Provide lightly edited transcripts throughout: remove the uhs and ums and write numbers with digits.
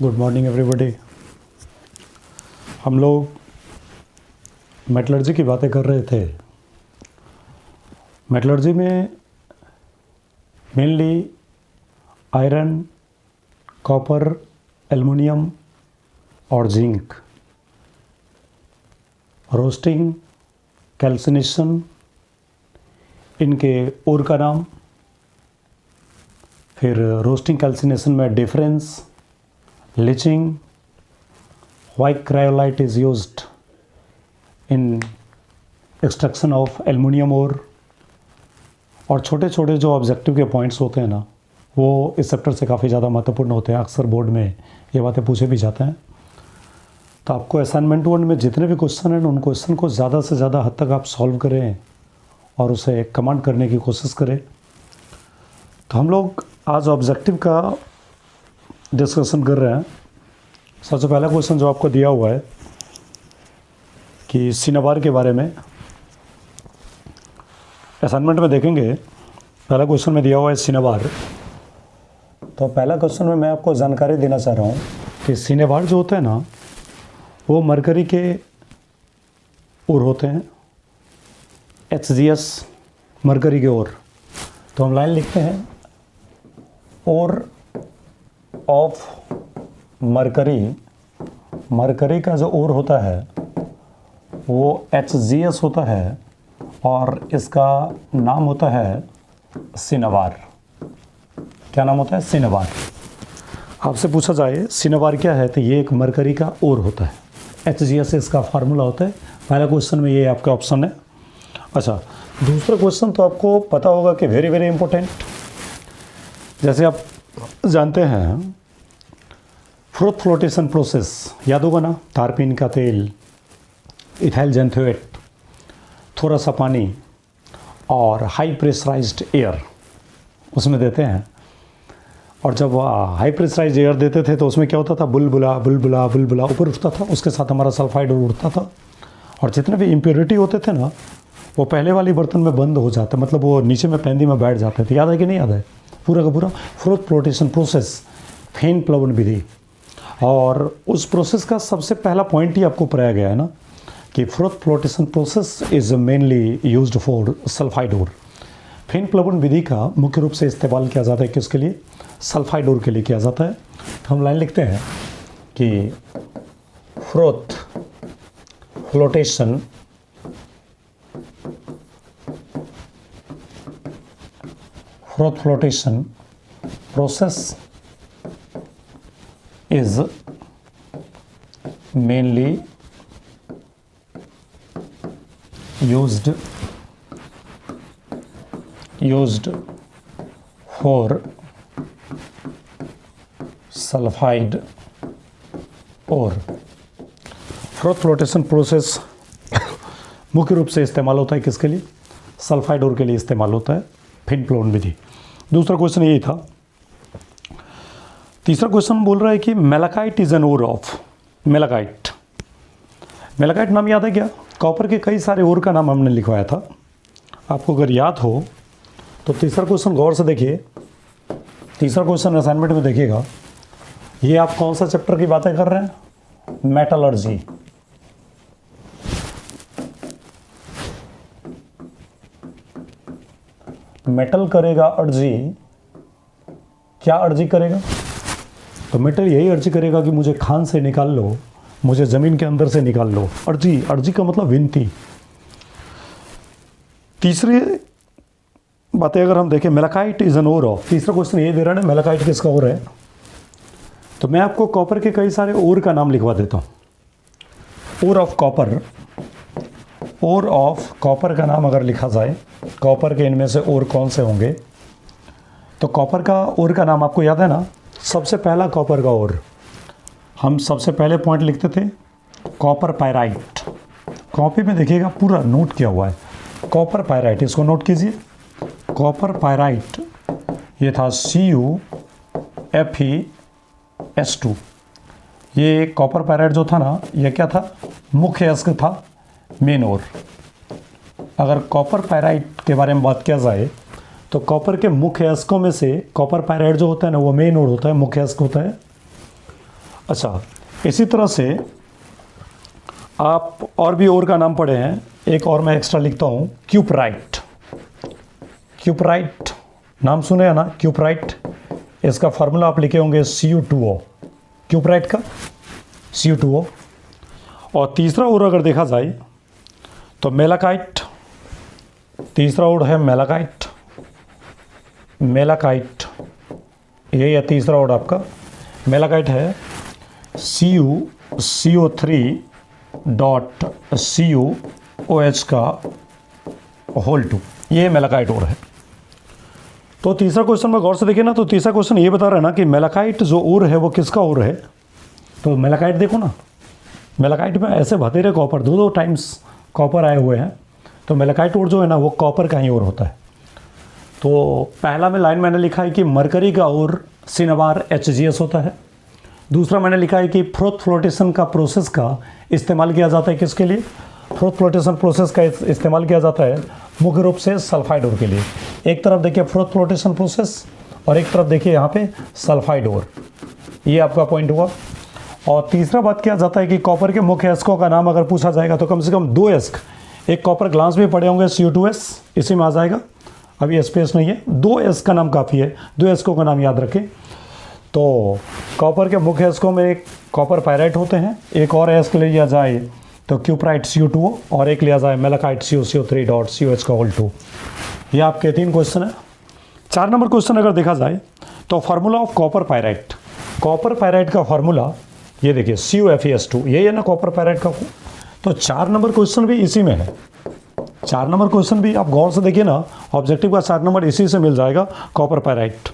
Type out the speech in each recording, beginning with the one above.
Good morning everybody. हम लोग metallurgy की बातें कर रहे थे। मेटलर्जी में मेनली आयरन, कॉपर, एल्युमिनियम और जिंक, रोस्टिंग, कैल्सिनेशन, इनके ओर का नाम। फिर रोस्टिंग कैल्सिनेशन में difference, leaching, why cryolite is used in extraction of aluminium ore. और छोटे छोटे जो ऑब्जेक्टिव के पॉइंट्स होते हैं ना, वो इस चैप्टर से काफ़ी ज़्यादा महत्वपूर्ण होते हैं। अक्सर बोर्ड में ये बातें पूछे भी जाते हैं। तो आपको असाइनमेंट 1 में जितने भी क्वेश्चन हैं उन क्वेश्चन को ज़्यादा से ज़्यादा हद तक आप सॉल्व करें और उसे कमांड करने की कोशिश करें। तो हम लोग आज ऑब्जेक्टिव का डिस्कशन कर रहे हैं। सबसे पहला क्वेश्चन जो आपको दिया हुआ है कि सिनेबार के बारे में असाइनमेंट में देखेंगे। पहला क्वेश्चन में दिया हुआ है सिनेबार। तो पहला क्वेश्चन में मैं आपको जानकारी देना चाह रहा हूँ कि सिनेबार जो होते हैं ना, वो मरकरी के ओर होते हैं। HGS मरकरी के ओर। तो हम लाइन लिखते हैं, ओर ऑफ मरकरी। मरकरी का जो ओर होता है वो HGS होता है और इसका नाम होता है सिनेबार। क्या नाम होता है? सिनेबार। आपसे पूछा जाए सिनेबार क्या है, तो ये एक मरकरी का ओर होता है। HGS इसका फार्मूला होता है। पहला क्वेश्चन में ये आपका ऑप्शन है। अच्छा, दूसरा क्वेश्चन तो आपको पता होगा कि वेरी वेरी इंपॉर्टेंट। जैसे आप जानते हैं फ्रूट फ्लोटेशन प्रोसेस, याद होगा ना, तारपीन का तेल, इथाइल जेंथोएट, थोड़ा सा पानी और हाई प्रेशराइज्ड एयर उसमें देते हैं। और जब हाई प्रेशराइज्ड एयर देते थे तो उसमें क्या होता था? बुलबुला बुलबुला बुलबुला ऊपर उठता था, उसके साथ हमारा सल्फाइड उड़ता था। और जितने भी इम्प्योरिटी होते थे ना, वो पहले वाली बर्तन में बंद हो जाते, मतलब वो नीचे में पैंदी में बैठ जाते थे। याद है कि नहीं याद है? पूरा का पूरा फ्रूट फ्लोटेशन प्रोसेस, फेन प्लवन विधि। और उस प्रोसेस का सबसे पहला पॉइंट ही आपको पढ़ाया गया है ना कि froth flotation process is mainly used for sulphide ore. फेन प्लवन विधि का मुख्य रूप से इस्तेमाल किया जाता है किसके लिए? सल्फाइड ओर के लिए किया जाता है। तो हम लाइन लिखते हैं कि froth flotation process is mainly used for sulfide ore। Fruit flotation process मुख्य रूप से इस्तेमाल होता है किसके लिए? सल्फाइड ओर के लिए इस्तेमाल होता है, फेन प्लवन विधि। दूसरा क्वेश्चन यही था। तीसरा क्वेश्चन बोल रहा है कि malachite is an ore of. Malachite, malachite नाम याद है क्या? कॉपर के कई सारे ओर का नाम हमने लिखवाया था। आपको अगर याद हो तो तीसरा क्वेश्चन गौर से देखिए। तीसरा क्वेश्चन असाइनमेंट में देखिएगा। ये आप कौन सा चैप्टर की बातें कर रहे हैं? मेटलर्जी। मेटल करेगा अर्जी। क्या अर्जी करेगा? तो मेटल यही अर्जी करेगा कि मुझे खान से निकाल लो, मुझे ज़मीन के अंदर से निकाल लो। अर्जी, अर्जी का मतलब विनती। तीसरी बातें अगर हम देखें, malachite is an ore of. तीसरा क्वेश्चन ये दे रहा है, मेलाकाइट किसका ओर है? तो मैं आपको कॉपर के कई सारे ओर का नाम लिखवा देता हूँ। Ore of copper. Ore of copper का नाम अगर लिखा जाए, कॉपर के इनमें से ओर कौन से होंगे? तो कॉपर का ओर का नाम आपको याद है ना? सबसे पहला कॉपर का ओर, हम सबसे पहले पॉइंट लिखते थे कॉपर पायराइट। कॉपी में देखिएगा पूरा नोट किया हुआ है, कॉपर पायराइट। इसको नोट कीजिए, कॉपर पायराइट। ये था CuFeS2। ये कॉपर पायराइट जो था ना, ये क्या था? मुख्य अयस्क था, मेन ओर। अगर कॉपर पायराइट के बारे में बात किया जाए तो कॉपर के मुख्य अयस्कों में से कॉपर पायराइट जो होता है ना, वो मेन ओर होता है, मुख्य अयस्क होता है। अच्छा, इसी तरह से आप और भी और का नाम पढ़े हैं, एक और मैं एक्स्ट्रा लिखता हूँ, क्यूपराइट। क्यूपराइट नाम सुने हैं ना, क्यूपराइट। इसका फार्मूला आप लिखे होंगे Cu2O, क्यूपराइट का Cu2O। और तीसरा और अगर देखा जाए तो मेलाकाइट, तीसरा और है मेलाकाइट। मेलाकाइट ये है तीसरा और आपका मेलाकाइट है CuCO3.CuOH का होल 2, ये मेलाकाइट और है। तो तीसरा क्वेश्चन में गौर से देखिए ना, तो तीसरा क्वेश्चन ये बता रहा है ना कि मेलाकाइट जो और है वो किसका और है। तो मेलाकाइट देखो ना, मेलाकाइट में ऐसे भतेरे कॉपर, दो टाइम्स कॉपर आए हुए हैं, तो मेलाकाइट और जो है ना वो कॉपर का ही और होता है। तो पहला में लाइन मैंने लिखा है कि मरकरी का और सिनेबार HGS होता है। दूसरा मैंने लिखा है कि फ्रोथ फ्लोटेशन का प्रोसेस का इस्तेमाल किया जाता है किसके लिए, फ्रोथ फ्लोटेशन प्रोसेस का इस्तेमाल किया जाता है मुख्य रूप से सल्फाइड ओर के लिए। एक तरफ देखिए फ्रोथ फ्लोटेशन प्रोसेस और एक तरफ देखिए यहाँ पे सल्फाइड ओर, ये आपका पॉइंट हुआ। और तीसरा बात किया जाता है कि कॉपर के मुख्य एस्कों का नाम अगर पूछा जाएगा तो कम से कम 2 एस्क, एक कॉपर ग्लास भी पड़े होंगे Cu2S, इसी में आ जाएगा, अभी स्पेस नहीं है, 2 एस्क का नाम काफ़ी है, 2 एस्कों का नाम याद रखें। तो कॉपर के मुख्य एस्कों में एक कॉपर पायराइट होते हैं, एक और एस्क ले लिया जाए तो क्यूपराइट Cu2O, और एक लिया जाए मेलाकाइट CuCO3.CuH का होल 2। ये आपके 3 क्वेश्चन है। 4 नंबर क्वेश्चन अगर देखा जाए तो formula of copper pyrite, copper pyrite का फार्मूला ये देखिए CuFeS2, यही है ना कॉपर पायराइट का। तो 4 नंबर क्वेश्चन भी इसी में है। 4 नंबर क्वेश्चन भी आप गौर से देखिए ना, ऑब्जेक्टिव का 4 नंबर इसी से मिल जाएगा, कॉपर पायराइट।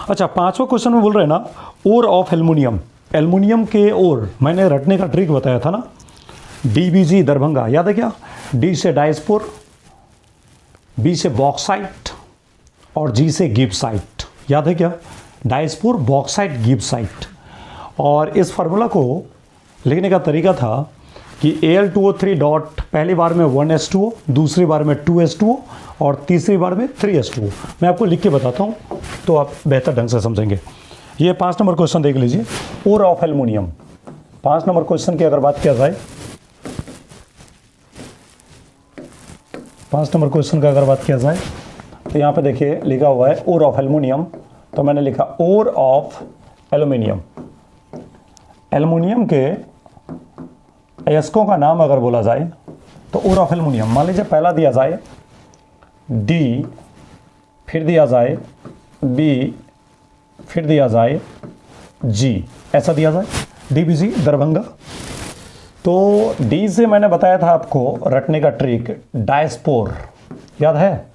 अच्छा, 5वां क्वेश्चन में बोल रहे हैं ना ओर ऑफ एल्युमिनियम, एल्युमिनियम के ओर मैंने रटने का ट्रिक बताया था ना, DBG दरभंगा, याद है क्या, D से डायस्पोर, B से बॉक्साइट और G से गिब्साइट, याद है क्या, डायस्पोर बॉक्साइट गिब्साइट। और इस फार्मूला को लिखने का तरीका था कि Al2O3 डॉट पहली बार में 1H2O, दूसरी बार में 2H2O और तीसरी बार में 3H2O। मैं आपको लिख के बताता हूँ तो आप बेहतर ढंग से समझेंगे। ये 5 नंबर क्वेश्चन देख लीजिए, ओर ऑफ एल्युमिनियम। 5 नंबर क्वेश्चन की अगर बात किया जाए, 5 नंबर क्वेश्चन का अगर बात किया जाए तो यहाँ पे देखिए लिखा हुआ है ओर ऑफ एल्युमिनियम, तो मैंने लिखा ओर ऑफ एल्युमिनियम। एल्युमिनियम के एस्कों का नाम अगर बोला जाए तो ओर ऑफ एल्युमिनियम, मान लीजिए पहला दिया जाए D, फिर दिया जाए B, फिर दिया जाए G, ऐसा दिया जाए DBG दरभंगा। तो D से मैंने बताया था आपको रटने का ट्रिक, डायस्पोर, याद है,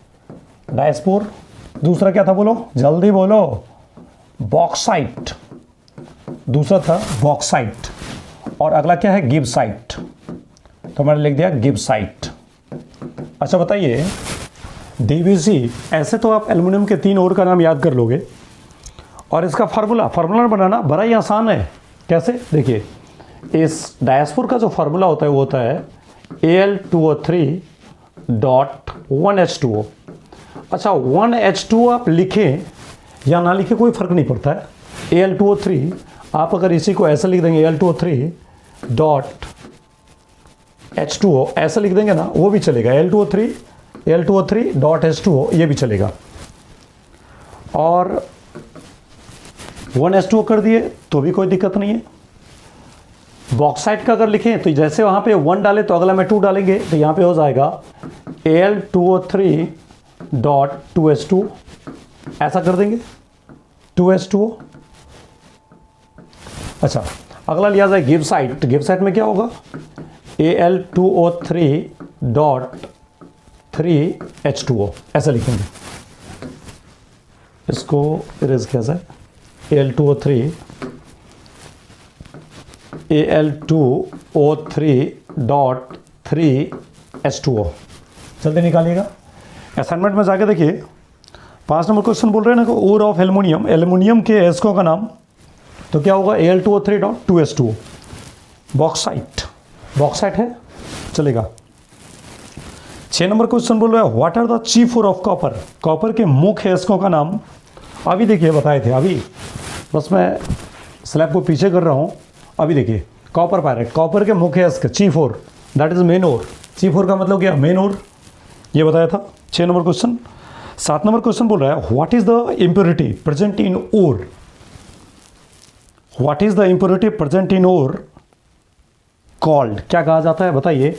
डायस्पोर। दूसरा क्या था, बोलो जल्दी बोलो, बॉक्साइट, दूसरा था बॉक्साइट, और अगला क्या है, गिब्साइट, तो मैंने लिख दिया गिब्साइट। अच्छा बताइए DBC, ऐसे तो आप एल्युमिनियम के 3 और का नाम याद कर लोगे, और इसका फार्मूला बनाना बड़ा ही आसान है। कैसे, देखिए इस डायस्पोर का जो फार्मूला होता है वो होता है Al2O3.1H2O। अच्छा 1H2O आप लिखें या ना लिखें कोई फ़र्क नहीं पड़ता है, Al2O3 आप अगर इसी को ऐसा लिख देंगे Al2O3.H2O ऐसा लिख देंगे ना, वो भी चलेगा, Al2O3.H2O ये भी चलेगा। और 1H2O कर दिए तो भी कोई दिक्कत नहीं है। बॉक्साइट का अगर लिखें तो जैसे वहाँ पे 1 डाले तो अगला में 2 डालेंगे, तो यहाँ पे हो जाएगा Al2O3.2H2, ऐसा कर देंगे 2H2O। अच्छा अगला लिया जाए गिब्साइट, गिब्साइट में क्या होगा, Al2O3.3H2O, ऐसा लिखेंगे, इसको इरेज किया जाए Al2O3.3H2O, जल्दी निकालिएगा। असाइनमेंट में जाके देखिए 5 नंबर क्वेश्चन बोल रहे हैं ना कि ओर ऑफ एल्युमिनियम, एल्युमिनियम के एस्कों का नाम, तो क्या होगा Al2O3.2H2O, बॉक्साइट, बॉक्साइट है, चलेगा। 6 नंबर क्वेश्चन बोल रहा है what are the chief ore of copper, copper के मुख्य एस्कों का नाम, अभी देखिए बताए थे, अभी बस मैं स्लैब को पीछे कर रहा हूँ। अभी देखिए कॉपर पायरेट, कॉपर के मुख्य अयस्क chief ore, that is main ore. Chief ore का मतलब क्या, मेन ओर, ये बताया था। 6 नंबर क्वेश्चन। 7 नंबर क्वेश्चन बोल रहा है what is the impurity present in ore, what is the impurity present in ore called, क्या कहा जाता है बताइए।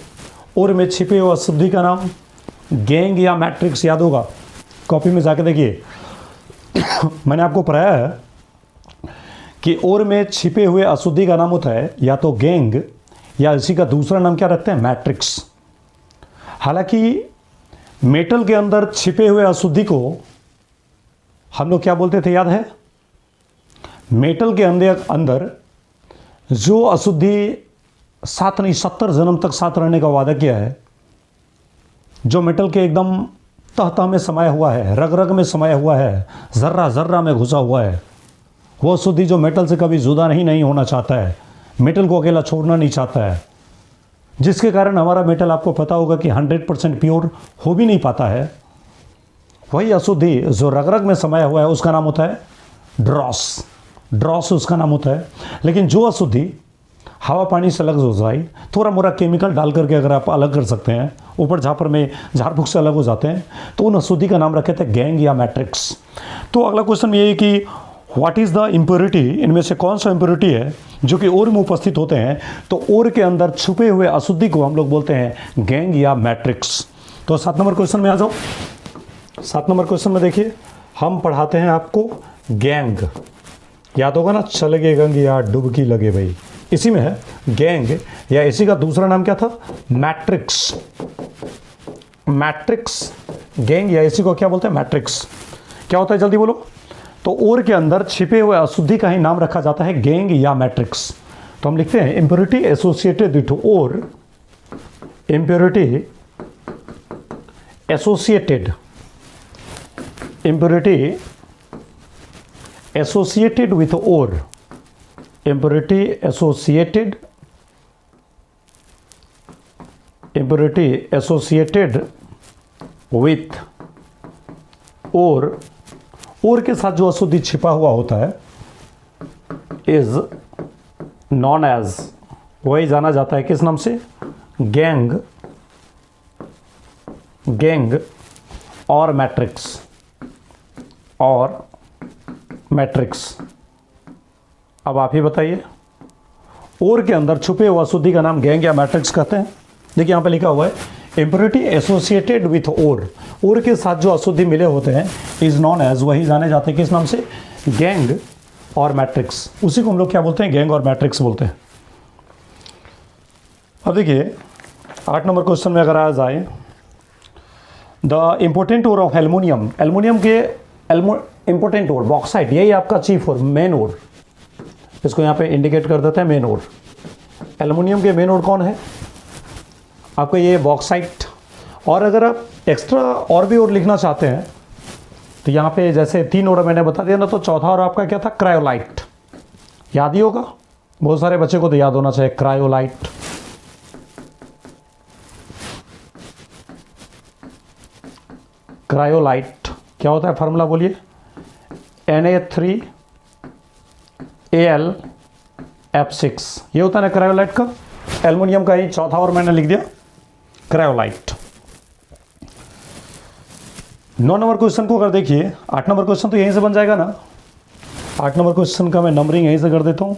ओर में छिपे हुए अशुद्धि का नाम गैंग या मैट्रिक्स, याद होगा, कॉपी में जाके देखिए मैंने आपको पढ़ाया है कि ओर में छिपे हुए अशुद्धि का नाम होता है या तो गैंग या इसी का दूसरा नाम क्या रखते हैं, मैट्रिक्स। हालांकि मेटल के अंदर छिपे हुए अशुद्धि को हम लोग क्या बोलते थे, याद है। मेटल के अंदर जो अशुद्धि 7 नहीं 70 जन्म तक साथ रहने का वादा किया है, जो मेटल के एकदम तह तह में समाया हुआ है, रग रग में समाया हुआ है, जर्रा जर्रा में घुसा हुआ है, वो अशुद्धि जो मेटल से कभी जुदा नहीं होना चाहता है, मेटल को अकेला छोड़ना नहीं चाहता है, जिसके कारण हमारा मेटल आपको पता होगा कि 100% प्योर हो भी नहीं पाता है, वही अशुद्धि जो रग रग में समाया हुआ है उसका नाम होता है ड्रॉस, ड्रॉस उसका नाम होता है। लेकिन जो अशुद्धि हवा पानी से अलग हो जाए, थोड़ा मोड़ा केमिकल डाल करके अगर आप अलग कर सकते हैं, ऊपर झापर में झाड़ फूक से अलग हो जाते हैं, तो उन अशुद्धि का नाम रखे थे गैंग या मैट्रिक्स। तो अगला क्वेश्चन ये है कि व्हाट इज़ द इम्प्योरिटी, इनमें से कौन सा इम्प्योरिटी है जो कि ओर में उपस्थित होते हैं, तो ओर के अंदर छुपे हुए अशुद्धि को हम लोग बोलते हैं गैंग या मैट्रिक्स। तो 7 नंबर क्वेश्चन में आ जाओ। 7 नंबर क्वेश्चन में देखिए हम पढ़ाते हैं आपको गैंग, याद होगा ना, चलगे गंग या डुबकी लगे भाई, इसी में है गैंग या इसी का दूसरा नाम क्या था, मैट्रिक्स। मैट्रिक्स, गैंग या इसी को क्या बोलते हैं, मैट्रिक्स। क्या होता है जल्दी बोलो। तो ओर के अंदर छिपे हुए अशुद्धि का ही नाम रखा जाता है गैंग या मैट्रिक्स। तो हम लिखते हैं impurity associated with ore, impurity associated, impurity associated with ore, impurity associated with और के साथ जो अशुद्धि छिपा हुआ होता है इज नॉन एज, वही जाना जाता है किस नाम से, गैंग, गैंग और मैट्रिक्स, और मैट्रिक्स। अब आप ही बताइए, ओर के अंदर छुपे हुए अशुद्धि का नाम गैंग या मैट्रिक्स कहते हैं। देखिए यहाँ पे लिखा हुआ है इम्प्योरिटी एसोसिएटेड विथ ओर के साथ जो अशुद्धि मिले होते हैं इज नॉन एज, वही जाने जाते हैं किस नाम से, गैंग और मैट्रिक्स। उसी को हम लोग क्या बोलते हैं, गैंग और मैट्रिक्स बोलते हैं। अब देखिए 8 नंबर क्वेश्चन में अगर आ जाए, the important ore of aluminium, aluminium के इम्पोर्टेंट ओर बॉक्साइट, यही आपका चीफ ओर, मेन ओर, इसको यहाँ पे इंडिकेट कर देते हैं मेन ओर। एल्युमिनियम के मेन ओर कौन है आपका, ये बॉक्साइट। और अगर आप एक्स्ट्रा और भी ओर लिखना चाहते हैं तो यहाँ पे जैसे 3 ओर मैंने बता दिया ना, तो चौथा ओर आपका क्या था, क्रायोलाइट, याद ही होगा, बहुत सारे बच्चे को तो याद होना चाहिए क्रायोलाइट। क्रायोलाइट क्या होता है, फार्मूला बोलिए, Na3Al(F6), ये होता है ना क्रायोलाइट का। एल्युमिनियम का ही चौथा और मैंने लिख दिया क्रायोलाइट। 9 नंबर क्वेश्चन को अगर देखिए, 8 नंबर क्वेश्चन तो यहीं से बन जाएगा ना। 8 नंबर क्वेश्चन का मैं नंबरिंग यहीं से कर देता हूँ।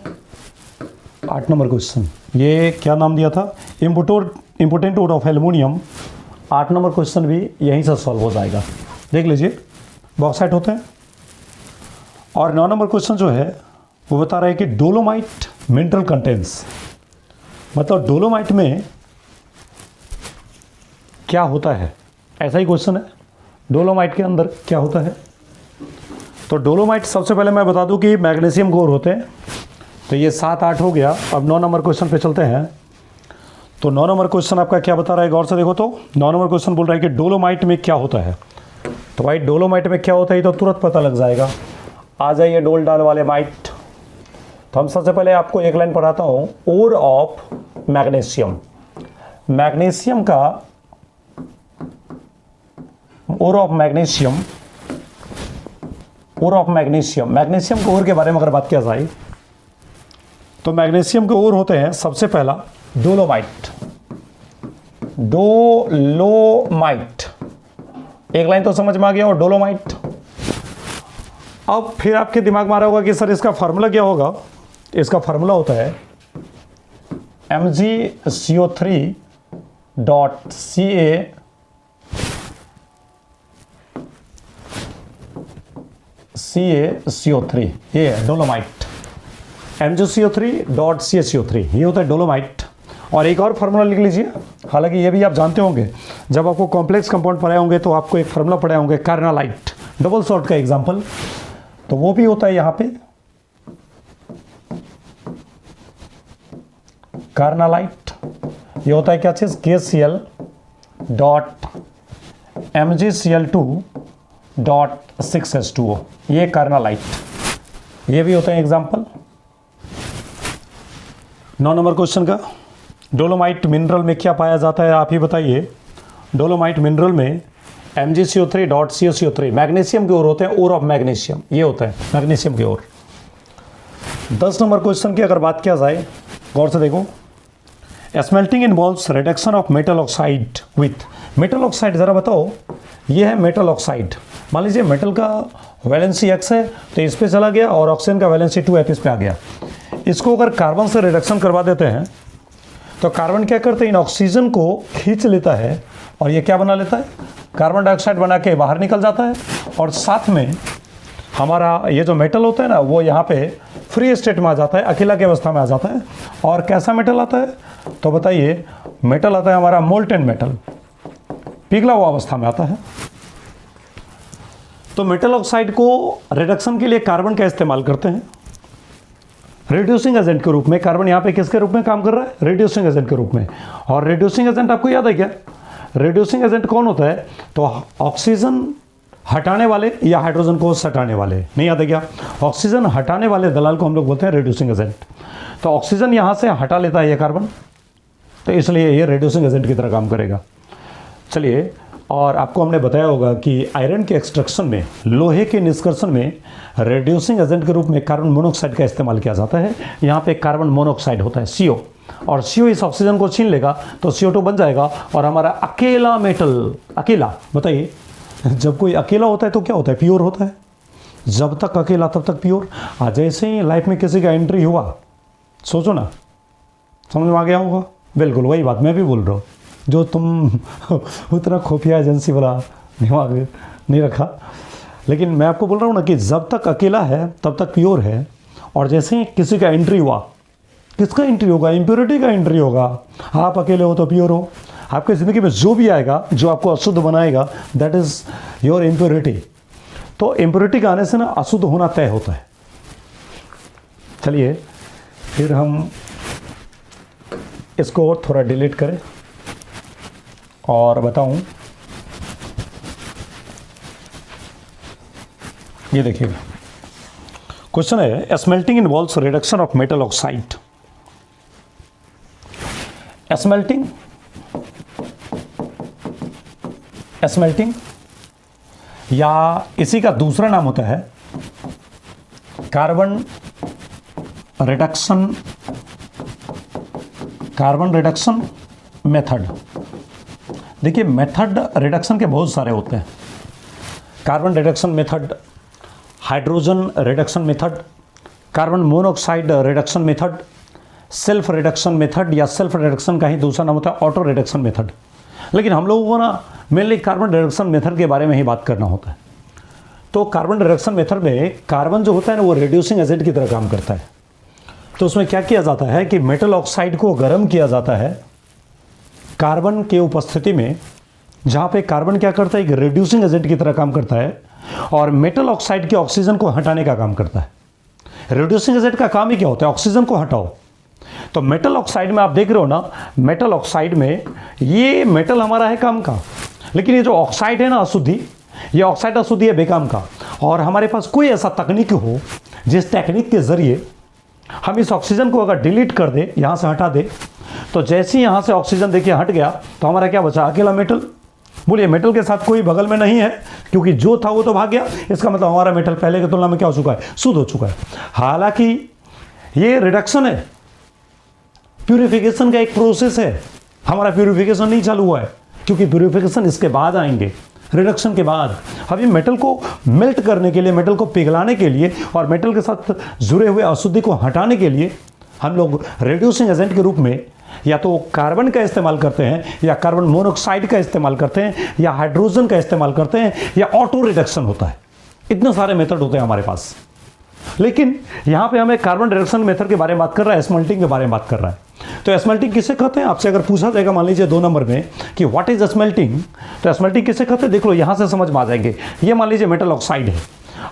8 नंबर क्वेश्चन, ये क्या नाम दिया था, इम्पोर्टेंट ओर ऑफ एल्युमिनियम। 8 नंबर क्वेश्चन भी यहीं से सॉल्व हो जाएगा, देख लीजिए, बॉक्साइट होते हैं। और 9 नंबर क्वेश्चन जो है वो बता रहा है कि डोलोमाइट मिनरल कंटेंट्स, मतलब डोलोमाइट में क्या होता है, ऐसा ही क्वेश्चन है, डोलोमाइट के अंदर क्या होता है। तो डोलोमाइट सबसे पहले मैं बता दूं कि मैग्नीशियम कोर होते हैं। तो ये 7-8 हो गया। अब 9 नंबर क्वेश्चन पे चलते हैं। तो 9 नंबर क्वेश्चन आपका क्या बता रहा है, गौर से देखो। तो 9 नंबर क्वेश्चन बोल रहा है कि डोलोमाइट में क्या होता है। तो भाई डोलोमाइट में क्या होता है तो तुरंत पता लग जाएगा। आ जाइए डोल डाल वाले माइट। तो हम सबसे पहले आपको एक लाइन पढ़ाता हूँ, ओर ऑफ मैग्नीशियम। मैग्नीशियम का ore of magnesium, ore of magnesium, magnesium के ओर के बारे में अगर बात किया जाए तो मैग्नीशियम के और होते हैं सबसे पहला डोलोमाइट। डोलोमाइट एक लाइन तो समझ में आ गया, और डोलोमाइट। अब फिर आपके दिमाग में आ रहा होगा कि सर इसका फार्मूला क्या होगा। इसका फार्मूला होता है MgCO3.CaCO3, ये है डोलोमाइट। MgCO3.CaCO3 ये होता है डोलोमाइट। और एक और फार्मूला लिख लीजिए, हालांकि ये भी आप जानते होंगे, जब आपको कॉम्प्लेक्स कंपाउंड पढ़ाए होंगे तो आपको एक फार्मूला पढ़ाए होंगे, कार्नालाइट, डबल सॉल्ट का एग्जांपल। तो वो भी होता है यहाँ पे कार्नालाइट। ये होता है क्या चीज़, KCl.MgCl2.6H2O, ये कार्नालाइट। ये भी होता है एग्जांपल। 9 नंबर क्वेश्चन का, डोलोमाइट मिनरल में क्या पाया जाता है, आप ही बताइए। डोलोमाइट मिनरल में MgCO3.CaCO3 मैग्नीशियम की ओर होते हैं, ओर ऑफ मैग्नीशियम, ये होता है मैग्नीशियम की ओर। 10 नंबर क्वेश्चन की अगर बात किया जाए, गौर से देखो, smelting involves reduction of metal oxide with. Metal oxide जरा बताओ, ये है मेटल ऑक्साइड। मान लीजिए मेटल का वैलेंसी X है तो इस पे चला गया, और ऑक्सीजन का वैलेंसी 2F इस पे आ गया। इसको अगर कार्बन से रिडक्शन करवा देते हैं तो कार्बन क्या करते हैं, इन ऑक्सीजन को खींच लेता है, और ये क्या बना लेता है, कार्बन डाइऑक्साइड बना के बाहर निकल जाता है। और साथ में हमारा ये जो मेटल होता है ना, वो यहाँ पे फ्री स्टेट में आ जाता है, अकेला की अवस्था में आ जाता है। और कैसा मेटल आता है, तो बताइए, मेटल आता है हमारा मोल्टेन मेटल, पिघला हुआ अवस्था में आता है। तो मेटल ऑक्साइड को रिडक्शन के लिए कार्बन का इस्तेमाल करते हैं रिड्यूसिंग एजेंट के रूप में। कार्बन यहाँ पे किसके रूप में काम कर रहा है, रिड्यूसिंग एजेंट के रूप में। और रिड्यूसिंग एजेंट आपको याद है क्या, रिड्यूसिंग एजेंट कौन होता है, तो ऑक्सीजन हटाने वाले या हाइड्रोजन को हटाने वाले, नहीं याद है क्या, ऑक्सीजन हटाने वाले दलाल को हम लोग बोलते हैं रिड्यूसिंग एजेंट। तो ऑक्सीजन यहाँ से हटा लेता है ये कार्बन, तो इसलिए ये रिड्यूसिंग एजेंट की तरह काम करेगा। चलिए, और आपको हमने बताया होगा कि आयरन के एक्सट्रैक्शन में, लोहे के निष्कर्षण में रिड्यूसिंग एजेंट के रूप में कार्बन मोनोऑक्साइड का इस्तेमाल किया जाता है। यहाँ पे कार्बन मोनोऑक्साइड होता है CO, और CO इस ऑक्सीजन को छीन लेगा तो CO2 बन जाएगा, और हमारा अकेला मेटल, अकेला, बताइए, जब कोई अकेला होता है तो क्या होता है, प्योर होता है। जब तक अकेला तब तक प्योर। आज जैसे ही लाइफ में किसी का एंट्री हुआ, सोचो ना, समझ में आ गया होगा। बिल्कुल वही बात मैं भी बोल रहा हूँ, जो तुम उतना खुफिया एजेंसी वाला दिमाग नहीं रखा, लेकिन मैं आपको बोल रहा हूँ ना कि जब तक अकेला है तब तक प्योर है। और जैसे ही किसी का एंट्री हुआ, किसका एंट्री होगा, इम्प्योरिटी का एंट्री होगा। आप अकेले हो तो प्योर हो। आपकी ज़िंदगी में जो भी आएगा, जो आपको अशुद्ध बनाएगा, दैट इज़ योर इम्प्योरिटी। तो इम्प्योरिटी का आने से ना अशुद्ध होना तय होता है। चलिए फिर हम इसको और थोड़ा डिलीट करें और बताऊं, ये देखिएगा, क्वेश्चन है smelting involves reduction of metal oxide. Smelting या इसी का दूसरा नाम होता है कार्बन रिडक्शन मेथड। देखिए, मेथड रिडक्शन के बहुत सारे होते हैं। Carbon reduction method, hydrogen reduction method, carbon monoxide reduction method, self reduction method, या सेल्फ रिडक्शन का ही दूसरा नाम होता है ऑटो रिडक्शन मेथड। लेकिन हम लोगों को ना मेनली कार्बन रिडक्शन मेथड के बारे में ही बात करना होता है। तो कार्बन रिडक्शन मेथड में कार्बन जो होता है ना, वो रिड्यूसिंग एजेंट की तरह काम करता है। तो उसमें क्या किया जाता है कि मेटल ऑक्साइड को गर्म किया जाता है कार्बन के उपस्थिति में, जहाँ पे कार्बन क्या करता है, एक रिड्यूसिंग एजेंट की तरह काम करता है, और मेटल ऑक्साइड के ऑक्सीजन को हटाने का काम करता है। रिड्यूसिंग एजेंट का काम ही क्या होता है, ऑक्सीजन को हटाओ। तो मेटल ऑक्साइड में आप देख रहे हो ना, मेटल ऑक्साइड में ये मेटल हमारा है काम का, लेकिन ये जो ऑक्साइड है ना अशुद्धि, ये ऑक्साइड अशुद्धि है बेकाम का। और हमारे पास कोई ऐसा तकनीक हो जिस टेक्निक के जरिए हम इस ऑक्सीजन को अगर डिलीट कर दे, यहाँ से हटा दे, तो जैसे ही यहाँ से ऑक्सीजन देखिए हट गया तो हमारा क्या बचा, अकेला मेटल। बोलिए, मेटल के साथ कोई बगल में नहीं है, क्योंकि जो था वो तो भाग गया। इसका मतलब हमारा मेटल पहले की तुलना में क्या हो चुका है, शुद्ध हो चुका है। हालांकि ये रिडक्शन है, प्यूरिफिकेशन का एक प्रोसेस है, हमारा प्यूरिफिकेशन नहीं चालू हुआ है, क्योंकि प्यूरिफिकेशन इसके बाद आएंगे, रिडक्शन के बाद। अभी मेटल को मेल्ट करने के लिए, मेटल को पिघलाने के लिए और मेटल के साथ जुड़े हुए अशुद्धि को हटाने के लिए हम लोग रिड्यूसिंग एजेंट के रूप में या तो कार्बन का इस्तेमाल करते हैं, या कार्बन मोनोऑक्साइड का इस्तेमाल करते हैं, या हाइड्रोजन का इस्तेमाल करते हैं, या ऑटो रिडक्शन होता है। इतने सारे मेथड होते हैं हमारे पास। लेकिन यहाँ पे हमें कार्बन रिडक्शन मेथड के बारे में बात कर रहा है, स्मेल्टिंग के बारे में बात कर रहा है। तो स्मेल्टिंग किसे कहते हैं? आपसे अगर पूछा जाएगा मान लीजिए 2 नंबर में कि व्हाट इज स्मेल्टिंग, तो स्मेल्टिंग किसे कहते हैं? देख लो, यहाँ से समझ में आ जाएंगे। ये मान लीजिए मेटल ऑक्साइड है,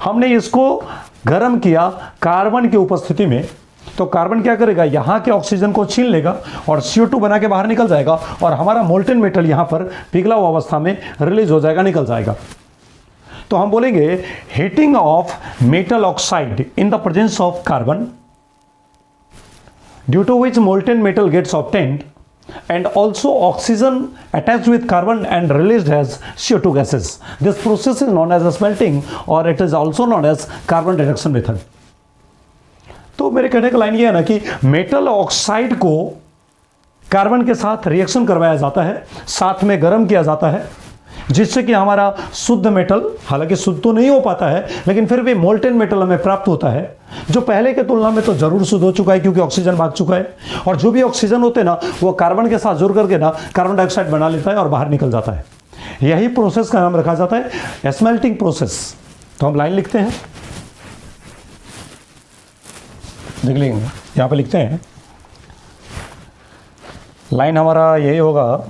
हमने इसको गर्म किया कार्बन की उपस्थिति में, तो कार्बन क्या करेगा? यहाँ के ऑक्सीजन को छीन लेगा और CO2 बना के बाहर निकल जाएगा, और हमारा मोल्टेन मेटल यहाँ पर पिघला हुआ अवस्था में रिलीज हो जाएगा, निकल जाएगा। तो हम बोलेंगे heating of metal oxide in the presence of carbon, due to which molten metal gets obtained and also oxygen attached with carbon and released as CO2 gases. This process is known as smelting, or it is also known as carbon reduction method. तो मेरे कहने का line ये है ना कि metal oxide को carbon के साथ रिएक्शन करवाया जाता है, साथ में गर्म किया जाता है, जिससे कि हमारा शुद्ध मेटल, हालांकि शुद्ध तो नहीं हो पाता है, लेकिन फिर भी मोल्टेन मेटल हमें प्राप्त होता है, जो पहले के तुलना में तो जरूर शुद्ध हो चुका है, क्योंकि ऑक्सीजन भाग चुका है। और जो भी ऑक्सीजन होते हैं ना, वो कार्बन के साथ जुड़ करके ना कार्बन डाइऑक्साइड बना लेता है और बाहर निकल जाता है। यही प्रोसेस का नाम रखा जाता है स्मेल्टिंग प्रोसेस। तो हम लाइन लिखते हैं, देख लेंगे, यहाँ पे लिखते हैं, लाइन हमारा यही होगा,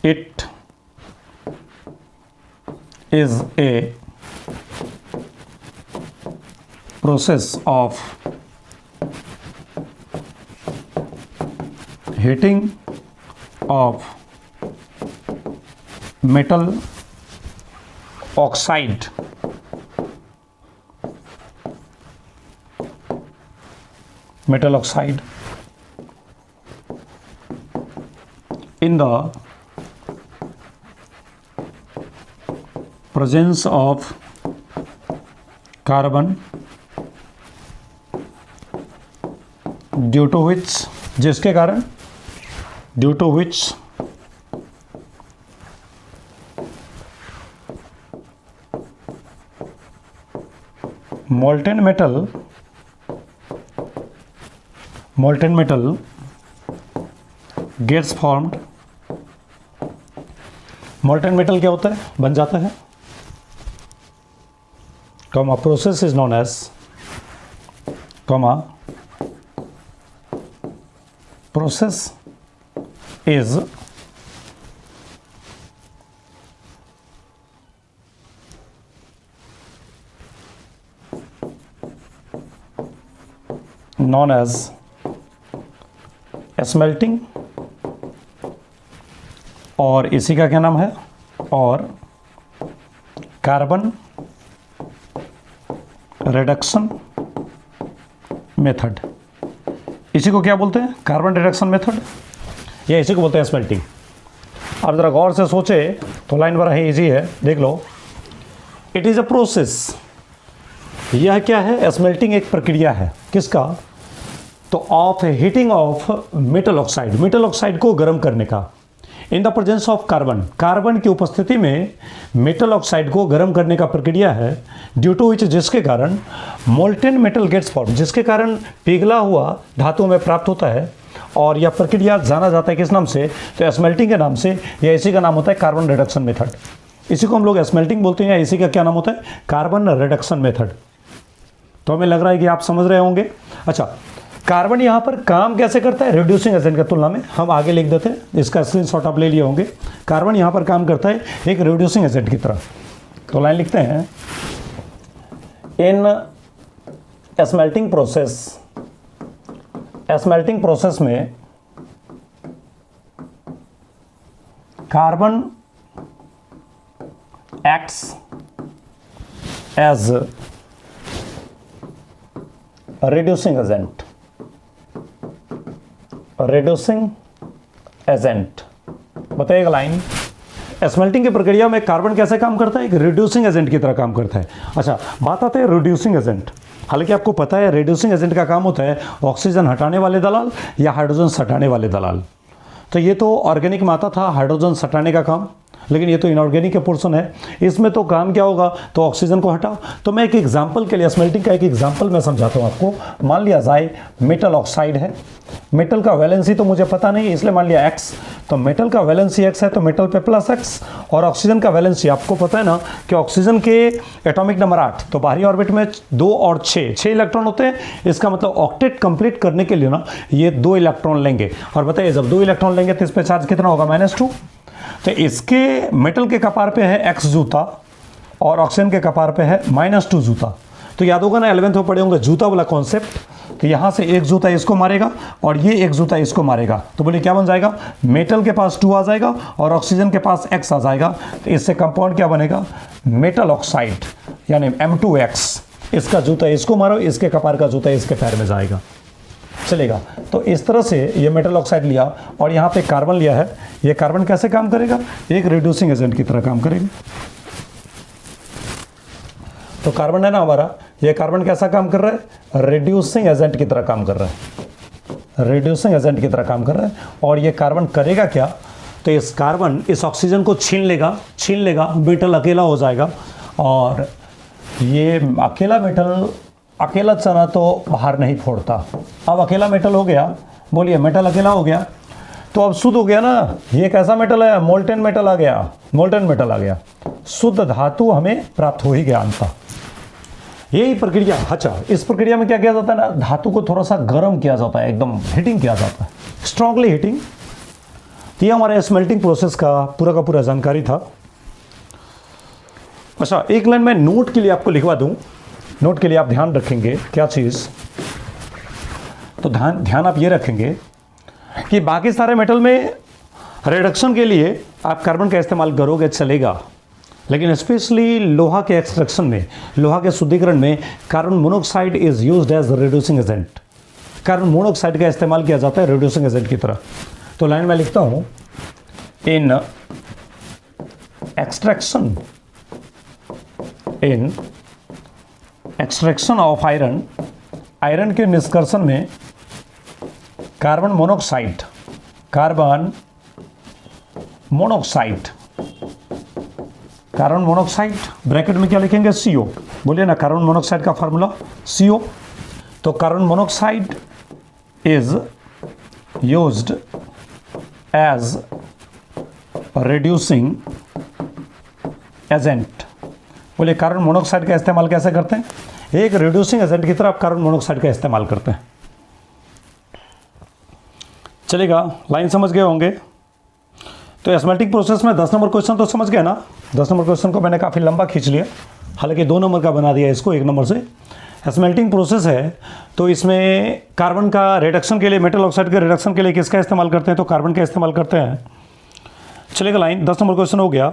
it is a process of heating of metal oxide in the presence of carbon, due to which, जिसके कारण, due to which molten metal gets formed। Molten metal क्या होता है? बन जाता है। Comma process is known as, comma process is known as smelting, और इसी का क्या नाम है? और कार्बन रिडक्शन मेथड। इसी को क्या बोलते हैं? कार्बन रिडक्शन मेथड, या इसी को बोलते हैं स्मेल्टिंग। अब ज़रा गौर से सोचे तो लाइन बड़ा ही ईजी है, देख लो। इट इज़ अ प्रोसेस, यह क्या है? स्मेल्टिंग एक प्रक्रिया है, किसका? तो of heating of metal oxide को गर्म करने का, इन द प्रेजेंस ऑफ कार्बन की उपस्थिति में मेटल ऑक्साइड को गर्म करने का प्रक्रिया है, ड्यू टू विच, जिसके कारण मोल्टेन मेटल गेट्स फॉर्म, जिसके कारण पिघला हुआ धातु में प्राप्त होता है। और यह प्रक्रिया जाना जाता है किस नाम से? तो स्मेल्टिंग के नाम से, या इसी का नाम होता है कार्बन रिडक्शन मेथड। इसी को हम लोग स्मेल्टिंग बोलते हैं, या इसी का क्या नाम होता है? Carbon reduction method. तो हमें लग रहा है कि आप समझ रहे होंगे। अच्छा, कार्बन यहाँ पर काम कैसे करता है रिड्यूसिंग एजेंट की तुलना में? हम आगे लिख देते हैं, इसका स्क्रीनशॉट आप ले लिए होंगे। कार्बन यहाँ पर काम करता है एक रिड्यूसिंग एजेंट की तरह। तो लाइन लिखते हैं, इन स्मेल्टिंग प्रोसेस में carbon acts as reducing agent. बताइएगा लाइन, स्मेल्टिंग की प्रक्रिया में कार्बन कैसे काम करता है? एक रिड्यूसिंग एजेंट की तरह काम करता है। अच्छा, बात आते हैं रिड्यूसिंग एजेंट। हालांकि आपको पता है रिड्यूसिंग एजेंट का काम होता है ऑक्सीजन हटाने वाले दलाल या हाइड्रोजन हटाने वाले दलाल। तो ये तो ऑर्गेनिक में आता था हाइड्रोजन हटाने का काम, लेकिन ये तो इनऑर्गेनिक का पोर्शन है। इसमें तो काम क्या होगा, तो ऑक्सीजन को हटाओ। तो मैं एक एग्जांपल के लिए स्मेल्टिंग का एक एग्जांपल मैं समझाता हूँ आपको। मान लिया जाए मेटल ऑक्साइड है, मेटल का वैलेंसी तो मुझे पता नहीं इसलिए मान लिया x, तो मेटल का वैलेंसी x है तो मेटल पे प्लस x, और ऑक्सीजन का वैलेंसी आपको पता है ना कि ऑक्सीजन के एटॉमिक नंबर 8, तो बाहरी ऑर्बिट में 2 और 6 इलेक्ट्रॉन होते हैं। इसका मतलब ऑक्टेट कंप्लीट करने के लिए ना ये 2 इलेक्ट्रॉन लेंगे, और बताइए जब 2 इलेक्ट्रॉन लेंगे तो इस पर चार्ज कितना होगा, -2। तो इसके मेटल के कपार पे है x जूता और ऑक्सीजन के कपार पे है -2 जूता। तो याद होगा ना 11th में पढ़े होंगे जूता वाला कॉन्सेप्ट। तो यहाँ से एक जूता इसको मारेगा और ये एक जूता इसको मारेगा, तो बोलिए क्या बन जाएगा, मेटल के पास 2 आ जाएगा और ऑक्सीजन के पास x आ जाएगा। तो इससे कंपाउंड क्या बनेगा, मेटल ऑक्साइड यानी M2X। इसका जूता इसको मारो, इसके कपार का जूता इसके पैर में जाएगा, चलेगा। तो इस तरह से ये मेटल ऑक्साइड लिया और यहाँ पे कार्बन लिया है। ये कार्बन कैसे काम करेगा, एक रिड्यूसिंग एजेंट की तरह काम करेगा। तो कार्बन है ना हमारा, ये कार्बन कैसा काम कर रहा है, रिड्यूसिंग एजेंट की तरह काम कर रहा है, रिड्यूसिंग एजेंट की तरह काम कर रहा है। और ये कार्बन करेगा क्या, तो इस कार्बन इस ऑक्सीजन को छीन लेगा, मेटल अकेला हो जाएगा। और ये अकेला मेटल, अकेला चना तो बाहर नहीं फोड़ता। अब अकेला मेटल हो गया, बोलिए मेटल अकेला हो गया तो अब शुद्ध हो गया ना। ये कैसा मेटल है, मोल्टेन मेटल आ गया, मोल्टेन मेटल आ गया, शुद्ध धातु हमें प्राप्त हो ही गया अंततः। यही प्रक्रिया, अच्छा इस प्रक्रिया में क्या किया जाता है ना, धातु को थोड़ा सा गर्म किया जाता है, एकदम हीटिंग किया जाता है, स्ट्रांगली हीटिंग। तो ये हमारे स्मेल्टिंग प्रोसेस का पूरा जानकारी था। अच्छा एक लाइन मैं नोट के लिए आपको लिखवा दूं, नोट के लिए आप ध्यान रखेंगे क्या चीज़, तो ध्यान आप ये रखेंगे कि बाकी सारे मेटल में रिडक्शन के लिए आप कार्बन का इस्तेमाल करोगे चलेगा, लेकिन स्पेशली लोहा के एक्सट्रैक्शन में, लोहा के शुद्धिकरण में carbon monoxide is used as reducing agent. Carbon monoxide का इस्तेमाल किया जाता है रिड्यूसिंग एजेंट की तरह। तो लाइन में लिखता हूं, इन एक्सट्रैक्शन ऑफ आयरन, आयरन के निष्कर्षण में कार्बन मोनोऑक्साइड ब्रैकेट में क्या लिखेंगे, CO। बोलिए ना कार्बन मोनोऑक्साइड का फार्मूला CO। तो carbon monoxide is used as reducing agent. बोलिए कार्बन मोनोऑक्साइड का इस्तेमाल कैसे करते हैं, एक रिड्यूसिंग एजेंट की तरह आप कार्बन मोनोऑक्साइड का इस्तेमाल करते हैं, चलेगा। लाइन समझ गए होंगे। तो स्मेल्टिंग प्रोसेस में 10 नंबर क्वेश्चन तो समझ गए ना। 10 नंबर क्वेश्चन को मैंने काफ़ी लंबा खींच लिया, हालांकि 2 नंबर का बना दिया इसको 1 नंबर से। स्मेल्टिंग प्रोसेस है तो इसमें कार्बन का रिडक्शन के लिए, मेटल ऑक्साइड के रिडक्शन के लिए किसका इस्तेमाल करते हैं, तो कार्बन का इस्तेमाल करते हैं, चलेगा। लाइन 10 नंबर क्वेश्चन हो गया।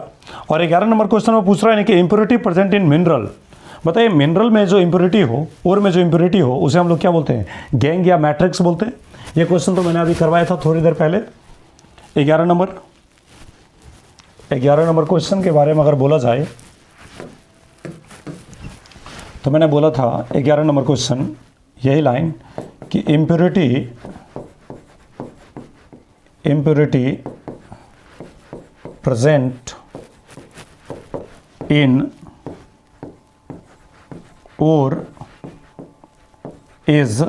और 11 नंबर क्वेश्चन में पूछ रहा है कि इम्प्योरिटी प्रेजेंट इन मिनरल। बताइए मिनरल में जो इम्प्योरिटी हो, और में जो इम्प्योरिटी हो, उसे हम लोग क्या बोलते हैं, गैंग या मैट्रिक्स बोलते हैं। ये क्वेश्चन तो मैंने अभी करवाया था थोड़ी देर पहले। 11 नंबर क्वेश्चन के बारे में अगर बोला जाए तो मैंने बोला था 11 नंबर क्वेश्चन यही लाइन कि इम्प्योरिटी प्रेजेंट इन और इज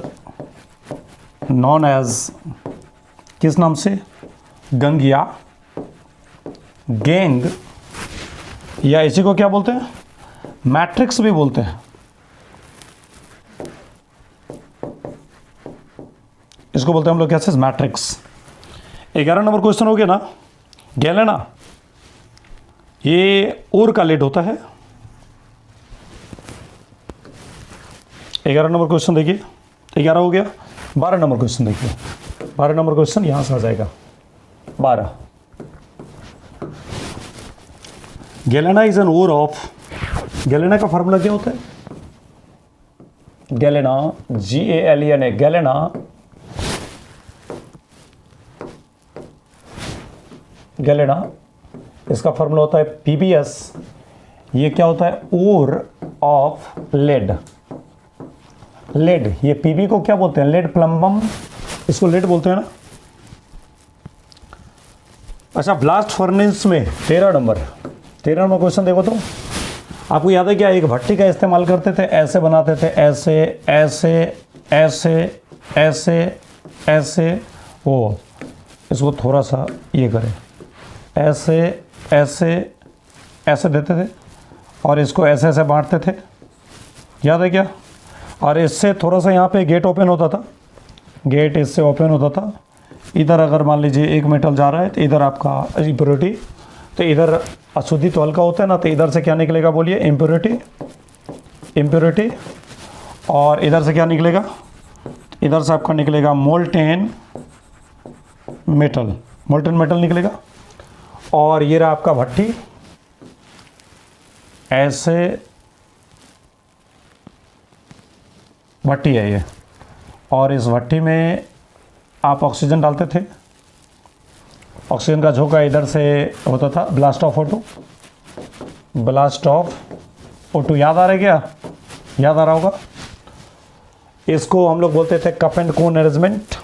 नॉन एज, किस नाम से, गंग या गैंग, या इसी को क्या बोलते हैं, मैट्रिक्स भी बोलते हैं। इसको बोलते हैं हम लोग क्या से, मैट्रिक्स। 11 नंबर क्वेश्चन हो गया ना, गैलेना ये और का लेड होता है। 11 नंबर क्वेश्चन देखिए, 11 हो गया। 12 नंबर क्वेश्चन देखिए, 12 नंबर क्वेश्चन यहां से आ जाएगा 12। Galena is an ore of, galena का फार्मूला क्या होता है, गैलेना GALENA, गैलेना इसका फार्मूला होता है PbS। ये क्या होता है, ओर ऑफ लेड, लेड, ये पीबी को क्या बोलते हैं? लेड प्लम्बम, इसको लेड बोलते हैं ना। अच्छा, ब्लास्ट फर्नेस में 13 नंबर क्वेश्चन देखो तो, आपको याद है क्या? एक भट्टी का इस्तेमाल करते थे, ऐसे बनाते थे, ऐसे ऐसे ऐसे ऐसे ऐसे, वो इसको थोड़ा सा ये करें, ऐसे ऐसे ऐसे देते थे और इसको ऐसे ऐसे बांटते थे, याद है क्या? और इससे थोड़ा सा यहाँ पे गेट ओपन होता था, गेट इससे ओपन होता था। इधर अगर मान लीजिए एक मेटल जा रहा है तो इधर आपका इम्प्योरिटी, तो इधर अशुद्धि तो हल्का होता है ना, तो इधर से क्या निकलेगा बोलिए? इम्प्योरिटी। और इधर से क्या निकलेगा? इधर से आपका निकलेगा मोल्टेन मेटल निकलेगा। और ये रहा आपका भट्टी, ऐसे भट्टी है ये, और इस भट्टी में आप ऑक्सीजन डालते थे, ऑक्सीजन का झोंका इधर से होता था, ब्लास्ट ऑफ O2, याद आ रहा है क्या? याद आ रहा होगा। इसको हम लोग बोलते थे कप एंड कोन अरेंजमेंट,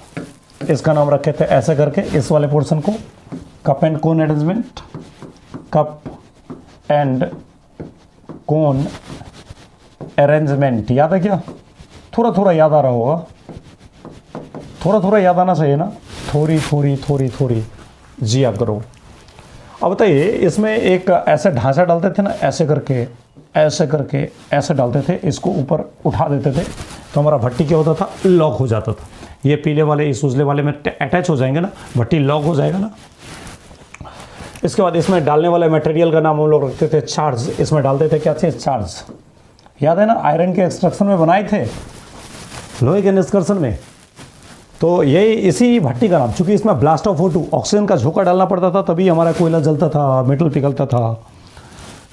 इसका नाम रखे थे ऐसे करके, इस वाले पोर्शन को cup and cone arrangement, cup and cone arrangement, याद है क्या? थोड़ा थोड़ा याद आ रहा होगा, थोड़ा याद आना चाहिए ना, थोड़ी जी आप करो। अब बताइए, इसमें एक ऐसे ढांचा डालते थे ना, ऐसे करके ऐसे डालते थे, इसको ऊपर उठा देते थे, तो हमारा भट्टी क्या होता था? लॉक हो जाता था। ये पीले वाले इस उजले वाले में अटैच हो जाएंगे ना, भट्टी लॉक हो जाएगा ना। इसके बाद इसमें डालने वाले मटेरियल का नाम हम लोग रखते थे चार्ज, इसमें डालते थे क्या चीज़? चार्ज, याद है ना? आयरन के एक्सट्रैक्शन में बनाए थे, लोहे के निष्कर्षण में। तो ये इसी भट्टी का नाम, चूंकि इसमें ब्लास्ट ऑफ O2, ऑक्सीजन का झोंका डालना पड़ता था, तभी हमारा कोयला जलता था, मेटल पिघलता था।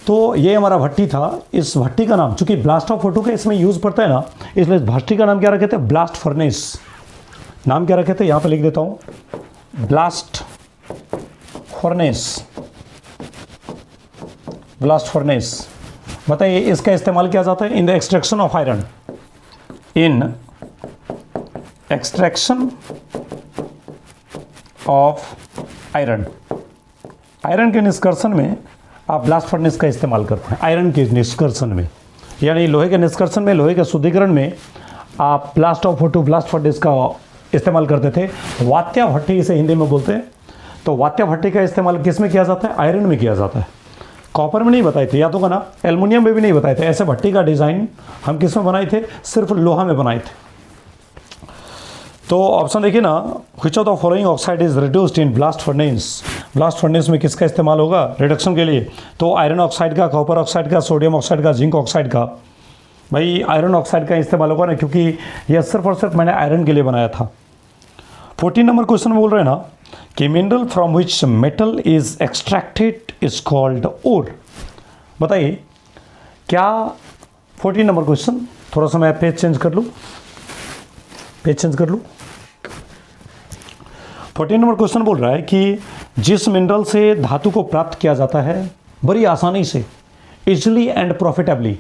तो ये हमारा भट्टी था। इस भट्टी का नाम, चूंकि ब्लास्ट ऑफ O2 का इसमें यूज़ पड़ता है ना, इसलिए इस भट्टी का नाम क्या रखे थे? Blast furnace. नाम क्या रखे थे? यहाँ पे लिख देता हूँ, ब्लास्ट फर्नेस। बताइए, इसका इस्तेमाल किया जाता है in the extraction of iron, in extraction of iron के निष्कर्षण में आप ब्लास्ट फर्नेस का इस्तेमाल करते हैं। आयरन के निष्कर्षण में, यानी लोहे के निष्कर्षण में, लोहे के शुद्धिकरण में आप blast of O2, blast furnace का इस्तेमाल करते थे। वात्या भट्टी इसे हिंदी में बोलते हैं। तो वात्या भट्टी का इस्तेमाल किस में किया जाता है? आयरन में किया जाता है। कॉपर में नहीं बताए थे, याद होगा ना? एल्युमिनियम में भी नहीं बताए थे। ऐसे भट्टी का डिज़ाइन हम किस में बनाए थे? सिर्फ लोहा में बनाए थे। तो ऑप्शन देखिए ना, which of the following oxide is reduced in blast furnace? Blast furnace में किसका इस्तेमाल होगा रिडक्शन के लिए? तो आयरन ऑक्साइड का, कॉपर ऑक्साइड का, सोडियम ऑक्साइड का, जिंक ऑक्साइड का। भाई आयरन ऑक्साइड का इस्तेमाल होगा ना, क्योंकि यह सिर्फ और सिर्फ मैंने आयरन के लिए बनाया था। 14 नंबर क्वेश्चन में बोल रहे हैं ना कि mineral from which metal is extracted is called ore. बताइए क्या 14 नंबर क्वेश्चन, थोड़ा सा मैं पेज चेंज कर लूँ, 14 नंबर क्वेश्चन बोल रहा है कि जिस मिनरल से धातु को प्राप्त किया जाता है बड़ी आसानी से, इजली एंड प्रॉफिटेबली।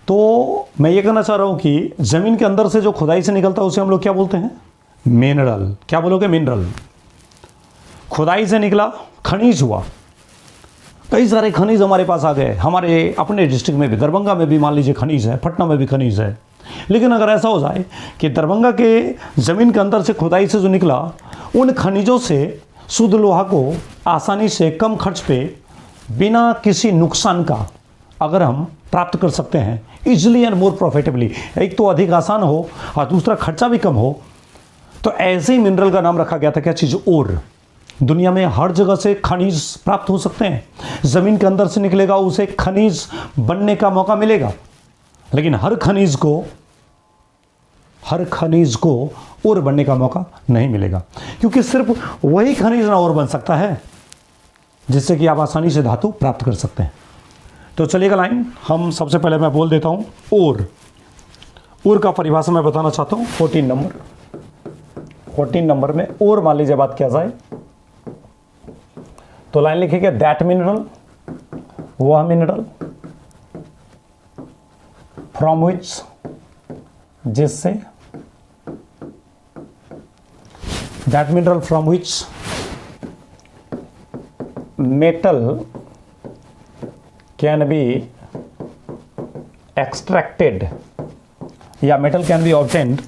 तो मैं ये कहना चाह रहा हूँ कि ज़मीन के अंदर से जो खुदाई से निकलता है उसे हम लोग क्या बोलते हैं? मिनरल। क्या बोलोगे? मिनरल। खुदाई से निकला, खनिज हुआ। कई सारे खनिज हमारे पास आ गए, हमारे अपने डिस्ट्रिक्ट में भी, दरभंगा में भी मान लीजिए खनिज है, पटना में भी खनिज है। लेकिन अगर ऐसा हो जाए कि दरभंगा के ज़मीन के अंदर से खुदाई से जो निकला, उन खनिजों से शुद्ध लोहा को आसानी से कम खर्च पे, बिना किसी नुकसान का अगर हम प्राप्त कर सकते हैं, इजली एंड मोर प्रॉफिटेबली, एक तो अधिक आसान हो और दूसरा खर्चा भी कम हो, तो ऐसे ही मिनरल का नाम रखा गया था क्या चीज़? ओर। दुनिया में हर जगह से खनिज प्राप्त हो सकते हैं, ज़मीन के अंदर से निकलेगा उसे खनिज बनने का मौका मिलेगा, लेकिन हर खनिज को और बनने का मौका नहीं मिलेगा, क्योंकि सिर्फ वही खनिज ना और बन सकता है जिससे कि आप आसानी से धातु प्राप्त कर सकते हैं। तो चलिएगा लाइन, हम सबसे पहले मैं बोल देता हूं और का परिभाषा मैं बताना चाहता हूं। 14 नंबर में और मान लीजिए बात किया जाए तो लाइन लिखिएगा, दैट मिनरल, वह मिनरल, फ्रॉम विच जिससे, that mineral from which metal can be extracted या metal can be obtained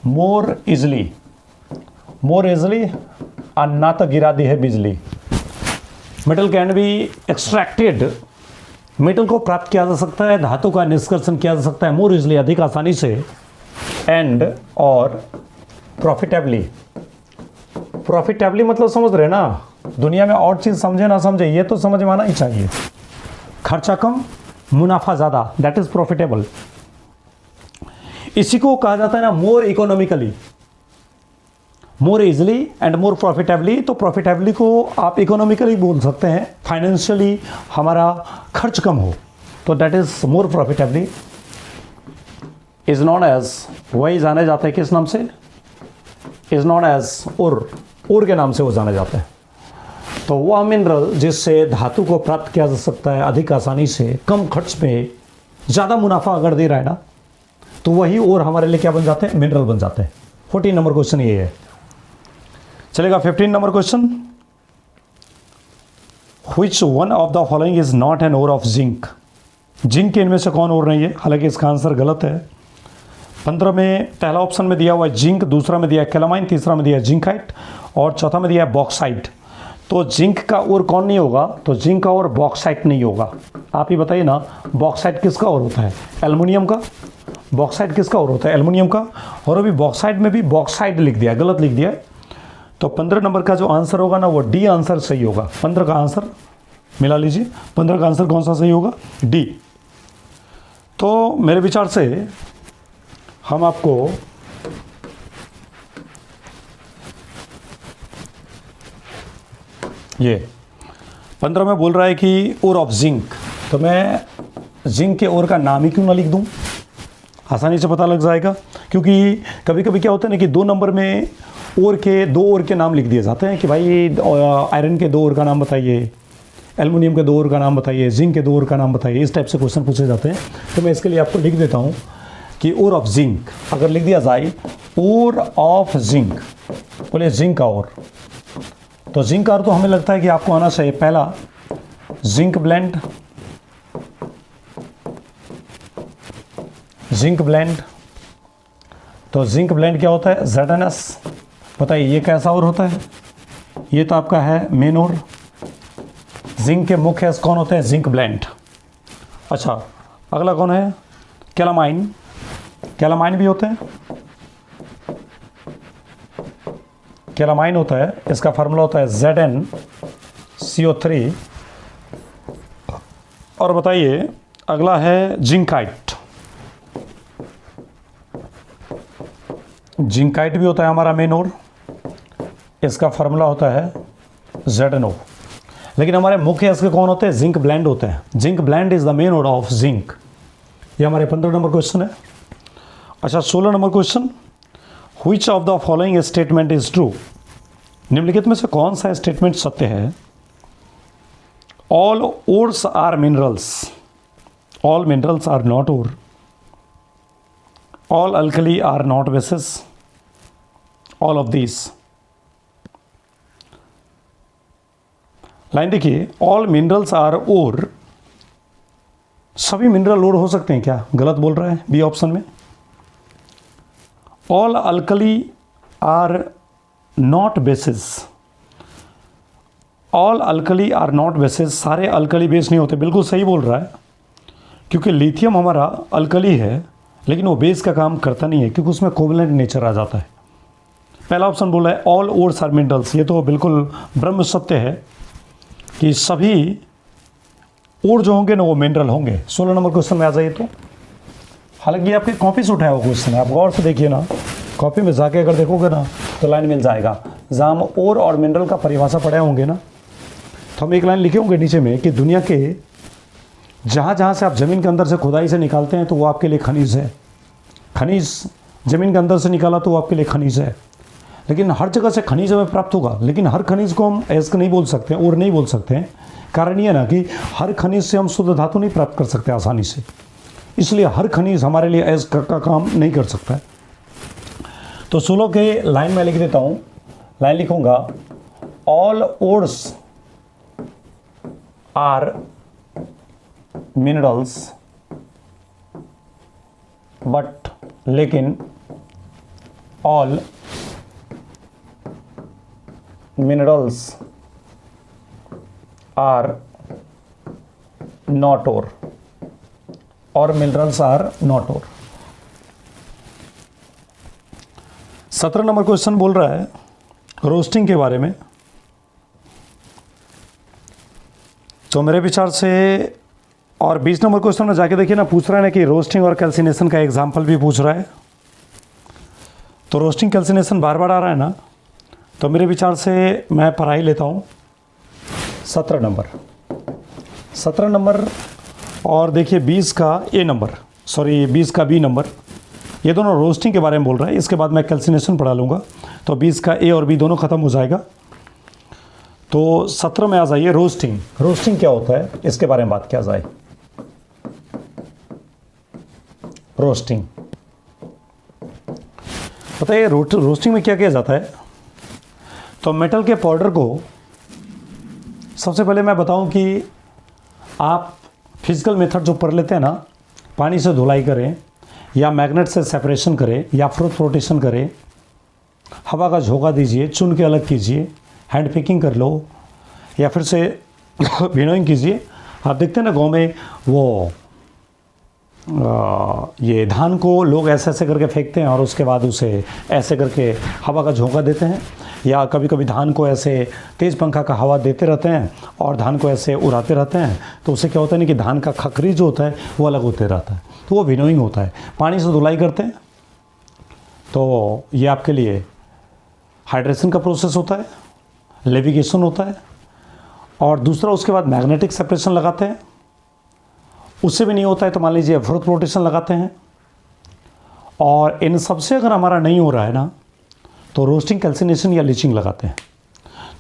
more easily अन्ना तक गिरा दी है बिजली। Metal can be extracted, metal को प्राप्त किया जा सकता है, धातु का निष्कर्षण किया जा सकता है मोर इजली, अधिक आसानी से, एंड और प्रॉफिटेबली मतलब समझ रहे ना, दुनिया में और चीज समझे ना समझे ये तो समझ में आना ही चाहिए। खर्चा कम मुनाफा ज्यादा, दैट इज प्रॉफिटेबल। इसी को कहा जाता है ना मोर economically, more easily and more profitably. तो प्रॉफिटेबली को आप इकोनॉमिकली बोल सकते हैं, फाइनेंशियली हमारा खर्च कम हो, तो that is more profitably is known as, वही जाने जाते हैं किस नाम से, इज नॉन एज और के नाम से वो जाने जाते हैं। तो वह मिनरल जिससे धातु को प्राप्त किया जा सकता है अधिक आसानी से, कम खर्च में ज़्यादा मुनाफा अगर दे रहा है ना, तो वही और हमारे लिए क्या बन जाते हैं, मिनरल बन जाते हैं। 14 नंबर क्वेश्चन ये है। चलेगा 15 number question, which one of the following is not an ore of zinc. Zinc के इनमें से कौन और नहीं है, हालांकि इसका आंसर गलत है। 15 में पहला ऑप्शन में दिया हुआ है जिंक, दूसरा में दिया है कैलामाइन, तीसरा में दिया है जिंकाइट और चौथा में दिया है बॉक्साइट। तो जिंक का और कौन नहीं होगा, तो जिंक का और बॉक्साइट नहीं होगा। आप ही बताइए ना, बॉक्साइट किसका और होता है, एल्युमिनियम का। बॉक्साइट किसका और होता है, एल्युमिनियम का। और अभी बॉक्साइट में भी बॉक्साइट लिख दिया, गलत लिख दिया। तो 15 नंबर का जो आंसर होगा ना, वो डी आंसर सही होगा। 15 का आंसर मिला लीजिए, 15 का आंसर कौन सा सही होगा, डी। तो मेरे विचार से हम आपको ये 15 में बोल रहा है कि ओर ऑफ जिंक, तो मैं जिंक के ओर का नाम ही क्यों ना लिख दूं, आसानी से पता लग जाएगा। क्योंकि कभी कभी क्या होता है ना कि 2 नंबर में और के 2 और के नाम लिख दिए जाते हैं कि भाई आयरन के 2 और का नाम बताइए, एल्युमिनियम के 2 और का नाम बताइए, जिंक के 2 और का नाम बताइए, इस टाइप से क्वेश्चन पूछे जाते हैं। तो मैं इसके लिए आपको लिख देता हूँ कि ओर ऑफ जिंक, अगर लिख दिया जाए ओर ऑफ जिंक, बोले जिंक का ओर, तो जिंक का तो हमें लगता है कि आपको आना चाहिए। पहला जिंक ब्लेंड, जिंक ब्लेंड। तो जिंक ब्लेंड क्या होता है, ZnS। बताइए ये कैसा और होता है, ये तो आपका है मेन और। जिंक के मुख्य एस कौन होते हैं, जिंक ब्लेंड। अच्छा अगला कौन है, कैलामाइन। कैलामाइन भी होते हैं, कैलामाइन होता है, इसका फार्मूला होता है ZnCO3। और बताइए अगला है जिंकाइट। जिंकाइट भी होता है हमारा मेन और, इसका फार्मूला होता है ZnO। लेकिन हमारे मुख्य इसके कौन होते हैं, जिंक ब्लेंड होते हैं। Zinc blende is the main ore of zinc. ये हमारे 15 नंबर क्वेश्चन है। अच्छा 16 number question, which of the following statement is true. निम्नलिखित में से कौन सा स्टेटमेंट सत्य है। All ores are minerals, all minerals are not ore, all alkali are not basis, all of this. Line देखिए, ऑल मिनरल्स आर ओर, सभी mineral ओर हो सकते हैं क्या, गलत बोल रहा है बी ऑप्शन में। All alkali are not basis, all alkali are not bases, सारे अल्कली बेस नहीं होते, बिल्कुल सही बोल रहा है। क्योंकि लिथियम हमारा अल्कली है लेकिन वो बेस का काम करता नहीं है, क्योंकि उसमें कोवलेंट नेचर आ जाता है। पहला ऑप्शन बोला है ऑल ओर्स आर मिनरल्स, ये तो बिल्कुल ब्रह्म सत्य है कि सभी और जो होंगे ना वो मिनरल होंगे। 16 नंबर क्वेश्चन में आ जाइए तो, हालांकि आपके कॉपी से उठाया हुआ क्वेश्चन है, आप गौर से देखिए ना, कॉपी में जाके अगर देखोगे ना तो लाइन मिल जाएगा। जहाँ हम और मिनरल का परिभाषा पढ़े होंगे ना, तो हम एक लाइन लिखे होंगे नीचे में कि दुनिया के जहाँ जहाँ से आप ज़मीन के अंदर से खुदाई से निकालते हैं तो वो आपके लिए खनिज है। खनिज ज़मीन के अंदर से निकाला तो वो आपके लिए खनिज है। लेकिन हर जगह से खनिज हमें प्राप्त होगा, लेकिन हर खनिज को हम ऐसा नहीं बोल सकते और नहीं बोल सकते हैं। कारण ये ना कि हर खनिज से हम शुद्ध धातु नहीं प्राप्त कर सकते आसानी से। इसलिए हर खनिज हमारे लिए एज का काम नहीं कर सकता है। तो 16 के लाइन में लिख देता हूँ, लाइन लिखूँगा, all ores are minerals but लेकिन all minerals are not ore, और मिनरल्स आर नॉट ओर। 17 नंबर क्वेश्चन बोल रहा है रोस्टिंग के बारे में। तो मेरे विचार से, और 20 नंबर क्वेश्चन में जाके देखिए ना, पूछ रहा है ना कि रोस्टिंग और कैल्सिनेशन का एग्जाम्पल भी पूछ रहा है। तो रोस्टिंग कैल्सिनेशन बार बार आ रहा है ना, तो मेरे विचार से मैं पढ़ाई लेता हूँ 17 नंबर, 17 नंबर, और देखिए 20 का ए नंबर, सॉरी 20 का बी नंबर, ये दोनों रोस्टिंग के बारे में बोल रहा है। इसके बाद मैं कैल्सिनेशन पढ़ा लूँगा, तो 20 का ए और बी दोनों खत्म हो जाएगा। तो 17 में आ जाइए, रोस्टिंग। रोस्टिंग क्या होता है इसके बारे में बात किया जाए। रोस्टिंग बताइए, रोस्टिंग में क्या किया जाता है। तो मेटल के पाउडर को सबसे पहले मैं बताऊं कि आप फिजिकल मेथड जो पढ़ लेते हैं ना, पानी से धुलाई करें या मैग्नेट से सेपरेशन करें या फ्लोटेशन करें, हवा का झोंका दीजिए, चुन के अलग कीजिए, हैंड पिकिंग कर लो या फिर से विनोइंग कीजिए। आप देखते हैं ना गांव में वो ये धान को लोग ऐसे ऐसे करके फेंकते हैं और उसके बाद उसे ऐसे करके हवा का झोंका देते हैं, या कभी कभी धान को ऐसे तेज़ पंखा का हवा देते रहते हैं और धान को ऐसे उड़ाते रहते हैं। तो उससे क्या होता है ना कि धान का खखरी जो होता है वो अलग होते रहता है, तो वो विनोइंग होता है। पानी से धुलाई करते हैं तो ये आपके लिए हाइड्रेशन का प्रोसेस होता है, लेविगेशन होता है। और दूसरा उसके बाद मैग्नेटिक सेपरेशन लगाते हैं, उससे भी नहीं होता है तो मान लीजिए फ्लोटेशन लगाते हैं। और इन सबसे अगर हमारा नहीं हो रहा है ना, तो रोस्टिंग कैल्सिनेशन या लीचिंग लगाते हैं।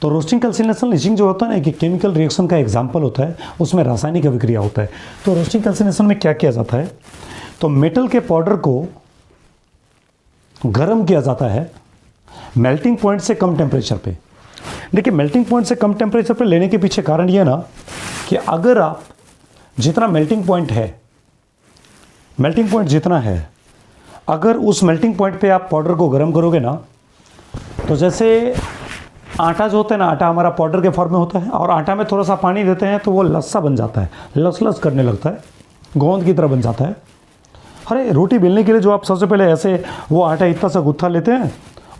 तो रोस्टिंग कैल्सिनेशन लीचिंग जो होता है ना कि केमिकल रिएक्शन का एग्जाम्पल होता है, उसमें रासायनिक अभिक्रिया होता है। तो रोस्टिंग कैल्सिनेशन में क्या किया जाता है, तो मेटल के पाउडर को गर्म किया जाता है मेल्टिंग पॉइंट से कम टेम्परेचर पे। देखिए मेल्टिंग पॉइंट से कम टेम्परेचर पे लेने के पीछे कारण ये ना कि अगर आप जितना मेल्टिंग पॉइंट है, मेल्टिंग पॉइंट जितना है, अगर उस मेल्टिंग पॉइंट पे आप पाउडर को गर्म करोगे ना, तो जैसे आटा जो होता है ना, आटा हमारा पाउडर के फॉर्म में होता है और आटा में थोड़ा सा पानी देते हैं तो वो लस्सा बन जाता है, लस करने लगता है, गोंद की तरह बन जाता है। अरे रोटी बेलने के लिए जो आप सबसे पहले ऐसे वो आटा इतना सा गुत्था लेते हैं,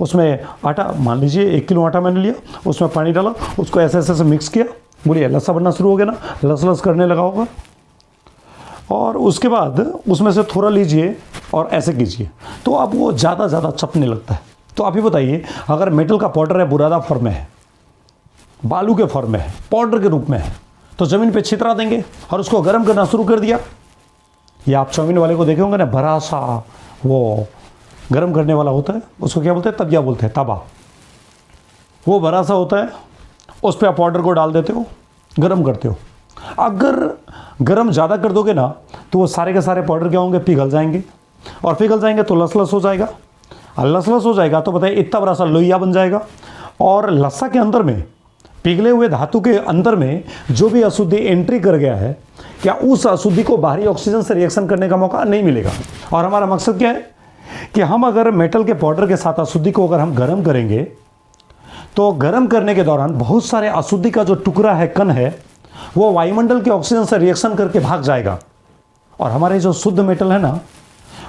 उसमें आटा मान लीजिए 1 किलो आटा मैंने लिया, उसमें पानी डाला, उसको ऐसे ऐसे मिक्स किया, बोलिए लस्सा बनना शुरू हो गया ना, लस करने लगा होगा। और उसके बाद उसमें से थोड़ा लीजिए और ऐसे कीजिए, तो अब वो ज़्यादा चपने लगता है। तो आप ही बताइए, अगर मेटल का पाउडर है, बुरादा फॉर्म में है, बालू के फॉर्म में है, पाउडर के रूप में है, तो ज़मीन पे छितरा देंगे और उसको गर्म करना शुरू कर दिया। या आप चाउमीन वाले को देखे होंगे ना, बड़ा सा वो गर्म करने वाला होता है, उसको क्या बोलते हैं, तबिया बोलते हैं, तवा। वो बड़ा सा होता है, उस पर आप पाउडर को डाल देते हो, गर्म करते हो। अगर गर्म ज़्यादा कर दोगे ना, तो वो सारे के सारे पाउडर क्या होंगे, पिघल जाएंगे, और पिघल जाएंगे तो लस हो जाएगा, और लस हो जाएगा तो बताइए इतना बड़ा सा लोहिया बन जाएगा। और लस्सा के अंदर में, पिघले हुए धातु के अंदर में जो भी अशुद्धि एंट्री कर गया है, क्या उस अशुद्धि को बाहरी ऑक्सीजन से रिएक्शन करने का मौका नहीं मिलेगा। और हमारा मकसद क्या है कि हम अगर मेटल के पाउडर के साथ अशुद्धि को अगर हम गर्म करेंगे, तो गर्म करने के दौरान बहुत सारे अशुद्धि का जो टुकड़ा है, कण है, वो वायुमंडल के ऑक्सीजन से रिएक्शन करके भाग जाएगा। और हमारे जो शुद्ध मेटल है ना,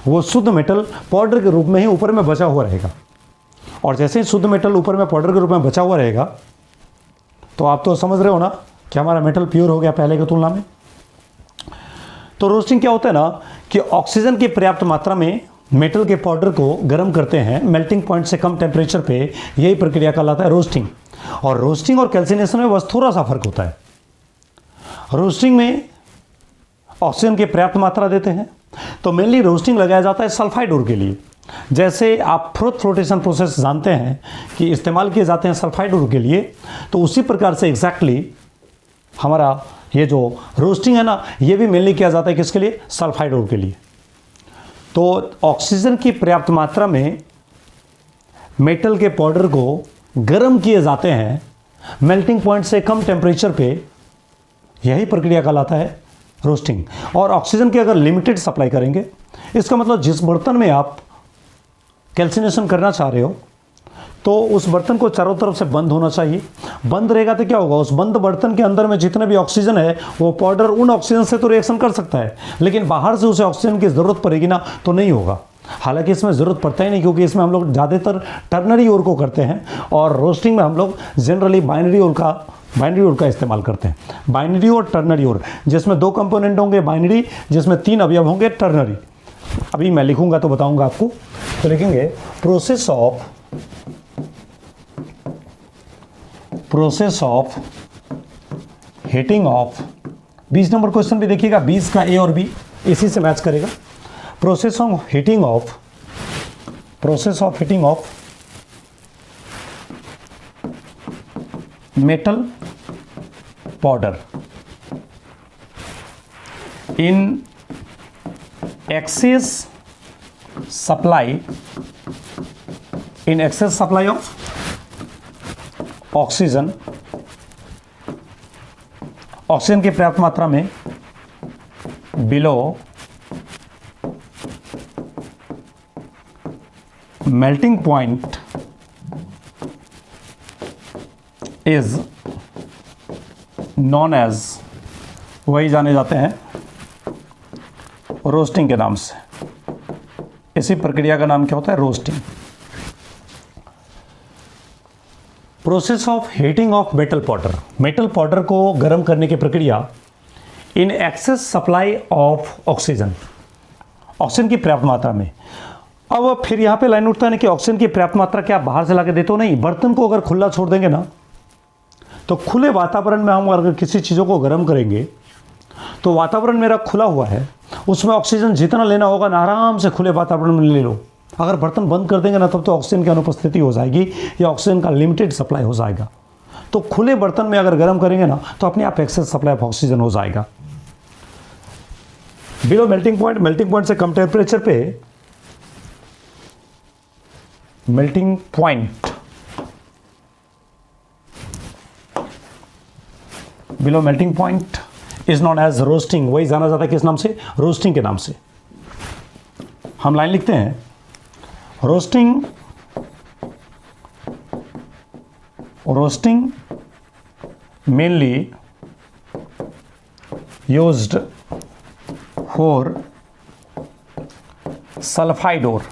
वो शुद्ध मेटल पाउडर के रूप में ही ऊपर में बचा हुआ रहेगा। और जैसे ही शुद्ध मेटल ऊपर में पाउडर के रूप में बचा हुआ रहेगा, तो आप तो समझ रहे हो ना कि हमारा मेटल प्योर हो गया पहले की तुलना में। तो रोस्टिंग क्या होता है ना कि ऑक्सीजन की पर्याप्त मात्रा में मेटल के पाउडर को गर्म करते हैं मेल्टिंग पॉइंट से कम टेम्परेचर पे, यही प्रक्रिया कहलाता है रोस्टिंग। और रोस्टिंग और कैल्सिनेशन में बस थोड़ा सा फर्क होता है। रोस्टिंग में ऑक्सीजन की पर्याप्त मात्रा देते हैं, तो मेनली रोस्टिंग लगाया जाता है सल्फाइड ओर के लिए। जैसे आप फ्लोटेशन प्रोसेस जानते हैं कि इस्तेमाल किए जाते हैं सल्फाइड ओर के लिए, तो उसी प्रकार से एग्जैक्टली हमारा ये जो रोस्टिंग है ना, ये भी मेनली किया जाता है किसके लिए? सल्फाइड ओर के लिए। तो ऑक्सीजन की पर्याप्त मात्रा में मेटल के पाउडर को गर्म किए जाते हैं मेल्टिंग पॉइंट से कम टेम्परेचर पे, यही प्रक्रिया कहलाता है रोस्टिंग। और ऑक्सीजन की अगर लिमिटेड सप्लाई करेंगे, इसका मतलब जिस बर्तन में आप कैल्सिनेशन करना चाह रहे हो तो उस बर्तन को चारों तरफ से बंद होना चाहिए। बंद रहेगा तो क्या होगा, उस बंद बर्तन के अंदर में जितने भी ऑक्सीजन है वो पाउडर उन ऑक्सीजन से तो रिएक्शन कर सकता है, लेकिन बाहर से उसे ऑक्सीजन की ज़रूरत पड़ेगी ना, तो नहीं होगा। हालांकि इसमें ज़रूरत पड़ता ही नहीं, क्योंकि इसमें हम लोग ज़्यादातर टर्नरी ओर को करते हैं और रोस्टिंग में हम लोग जनरली बाइनरी ओर का इस्तेमाल करते हैं। बाइनरी और टर्नरी ओर, जिसमें 2 कंपोनेंट होंगे बाइनरी, जिसमें 3 अवयव होंगे टर्नरी। अभी मैं लिखूंगा तो बताऊंगा आपको। तो लिखेंगे process of heating of, 20 number question भी देखिएगा, 20 का ए और बी इसी से मैच करेगा। Process of heating of metal powder in excess supply of oxygen की पर्याप्त मात्रा में below melting point is known as, वही जाने जाते हैं रोस्टिंग के नाम से। इसी प्रक्रिया का नाम क्या होता है? Roasting. Process of heating of metal powder को गर्म करने की प्रक्रिया इन एक्सेस सप्लाई ऑफ ऑक्सीजन की पर्याप्त मात्रा में। अब फिर यहाँ पे लाइन उठता है ना कि ऑक्सीजन की पर्याप्त मात्रा क्या बाहर से लाके देते हो? नहीं, बर्तन को अगर खुला छोड़ देंगे ना, तो खुले वातावरण में हम अगर किसी चीज़ों को गर्म करेंगे तो वातावरण मेरा खुला हुआ है, उसमें ऑक्सीजन जितना लेना होगा ना आराम से खुले वातावरण में ले लो। अगर बर्तन बंद कर देंगे ना, तब तो ऑक्सीजन की अनुपस्थिति हो जाएगी या ऑक्सीजन का लिमिटेड सप्लाई हो जाएगा। तो खुले बर्तन में अगर गर्म करेंगे ना, तो अपने आप एक्सेस सप्लाई ऑफ ऑक्सीजन हो जाएगा। बिलो मेल्टिंग पॉइंट से कम टेम्परेचर पे melting point, below melting point is known as roasting, वही जाना जाता है किस नाम से? रोस्टिंग के नाम से। हम लाइन लिखते हैं, roasting mainly used for sulphide ore.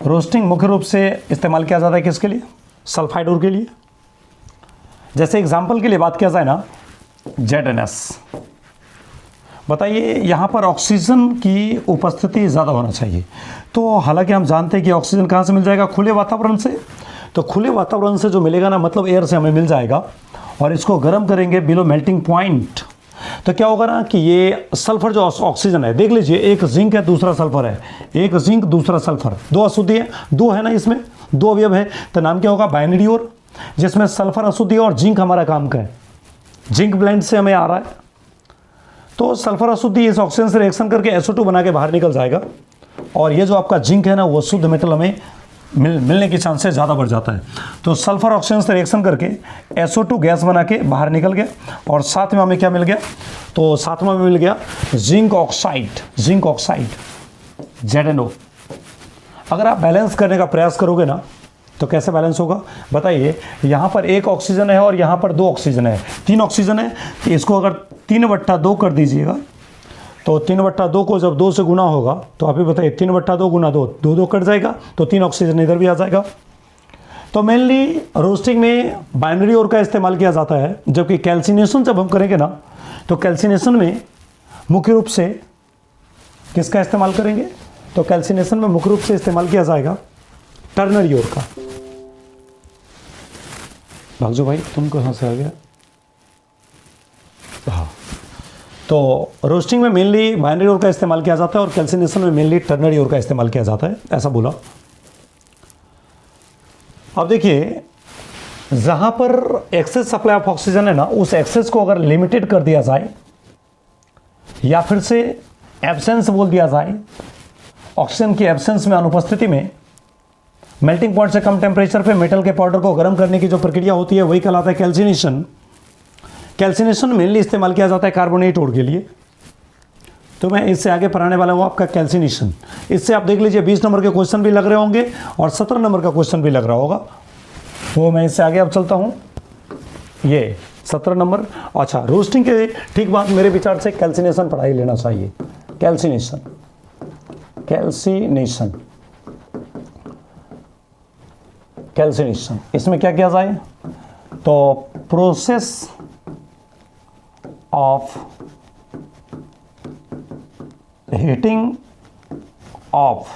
रोस्टिंग मुख्य रूप से इस्तेमाल किया जाता है किसके लिए? सल्फाइड ओर के लिए। जैसे एग्जाम्पल के लिए बात किया जाए ना, ZnS, बताइए यहाँ पर ऑक्सीजन की उपस्थिति ज़्यादा होना चाहिए। तो हालांकि हम जानते हैं कि ऑक्सीजन कहाँ से मिल जाएगा? खुले वातावरण से। तो खुले वातावरण से जो मिलेगा ना, मतलब एयर से हमें मिल जाएगा, और इसको गर्म करेंगे बिलो मेल्टिंग पॉइंट, तो क्या होगा ना कि ये सल्फर जो ऑक्सीजन है, देख लीजिए, एक जिंक है दूसरा सल्फर है, एक जिंक दूसरा सल्फर, 2 अशुद्धि है, 2 है ना, इसमें 2 अवयव है, तो नाम क्या होगा? बाइनरी ओर, जिसमें सल्फर अशुद्धि और जिंक हमारा काम का है। जिंक ब्लेंड से हमें आ रहा है, तो सल्फर अशुद्धि इस ऑक्सीजन से रिएक्शन करके SO2 बना के बाहर निकल जाएगा, और ये जो आपका जिंक है ना, वो शुद्ध मेटल हमें मिलने की चांसेस ज़्यादा बढ़ जाता है। तो सल्फर ऑक्सीजन से रिएक्शन करके SO2 गैस बना के बाहर निकल गया, और साथ में हमें क्या मिल गया? तो साथ में मिल गया जिंक ऑक्साइड ZnO। अगर आप बैलेंस करने का प्रयास करोगे ना, तो कैसे बैलेंस होगा बताइए? यहाँ पर 1 ऑक्सीजन है और यहाँ पर 2 ऑक्सीजन है, 3 ऑक्सीजन है, तो इसको अगर 3/2 कर दीजिएगा, तो 3/2 को जब 2 से गुना होगा, तो आप ही बताइए 3/2 गुना 2, 2 कट जाएगा, तो 3 ऑक्सीजन इधर भी आ जाएगा। तो मेनली रोस्टिंग में बाइनरी ओर का इस्तेमाल किया जाता है, जबकि कैल्सिनेशन जब हम करेंगे ना, तो कैल्सिनेशन में मुख्य रूप से किसका इस्तेमाल करेंगे? तो कैल्सिनेशन में मुख्य रूप से इस्तेमाल किया जाएगा टर्नरी ओर का। भागजो भाई, तुम कहाँ से आ गया? हाँ, तो रोस्टिंग में मेनली बाइनरी ओर का इस्तेमाल किया जाता है और कैल्सिनेशन में मेनली टर्नरी ओर का इस्तेमाल किया जाता है, ऐसा बोला। अब देखिए, जहां पर एक्सेस सप्लाई ऑफ ऑक्सीजन है ना, उस एक्सेस को अगर लिमिटेड कर दिया जाए या फिर से एब्सेंस बोल दिया जाए, ऑक्सीजन की एब्सेंस में, अनुपस्थिति में मेल्टिंग पॉइंट से कम टेम्परेचर पे मेटल के पाउडर को गर्म करने की जो प्रक्रिया होती है वही कहलाता है कैल्सिनेशन। कैल्सिनेशन मेनली इस्तेमाल किया जाता है कार्बोनेट ओर के लिए। तो मैं इससे आगे पढ़ाने वाला हूँ आपका कैल्सिनेशन। इससे आप देख लीजिए 20 नंबर के क्वेश्चन भी लग रहे होंगे और 17 नंबर का क्वेश्चन भी लग रहा होगा। तो मैं इससे आगे अब चलता हूँ, ये 17 नंबर। अच्छा, रोस्टिंग के ठीक बाद मेरे विचार से कैल्सिनेशन पढ़ा ही लेना चाहिए। कैल्सिनेशन, कैल्सिनेशन, कैल्सिनेशन, इसमें क्या किया जाए? तो process of heating of,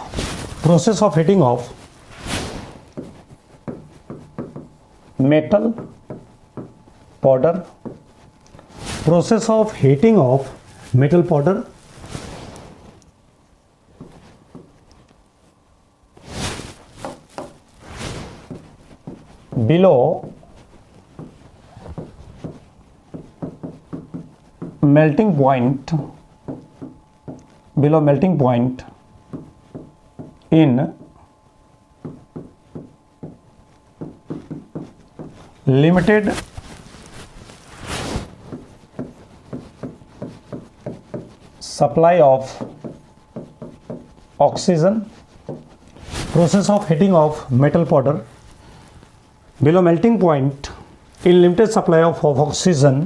process of heating of metal powder, process of heating of metal powder below melting point, below melting point in limited supply of oxygen, process of heating of metal powder below melting point in limited supply of oxygen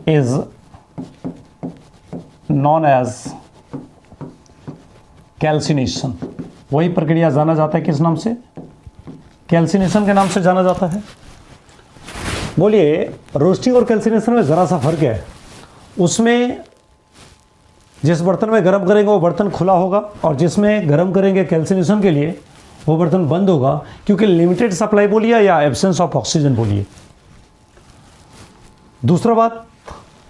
is known as calcination। वही प्रक्रिया जाना जाता है किस नाम से? Calcination के नाम से जाना जाता है। बोलिए, रोस्टिंग और कैल्सिनेशन में ज़रा सा फर्क है। उसमें जिस बर्तन में गर्म करेंगे वो बर्तन खुला होगा और जिसमें गर्म करेंगे कैल्सिनेशन के लिए वो बर्तन बंद होगा, क्योंकि लिमिटेड सप्लाई बोलिए या एब्सेंस ऑफ ऑक्सीजन बोलिए। दूसरा बात,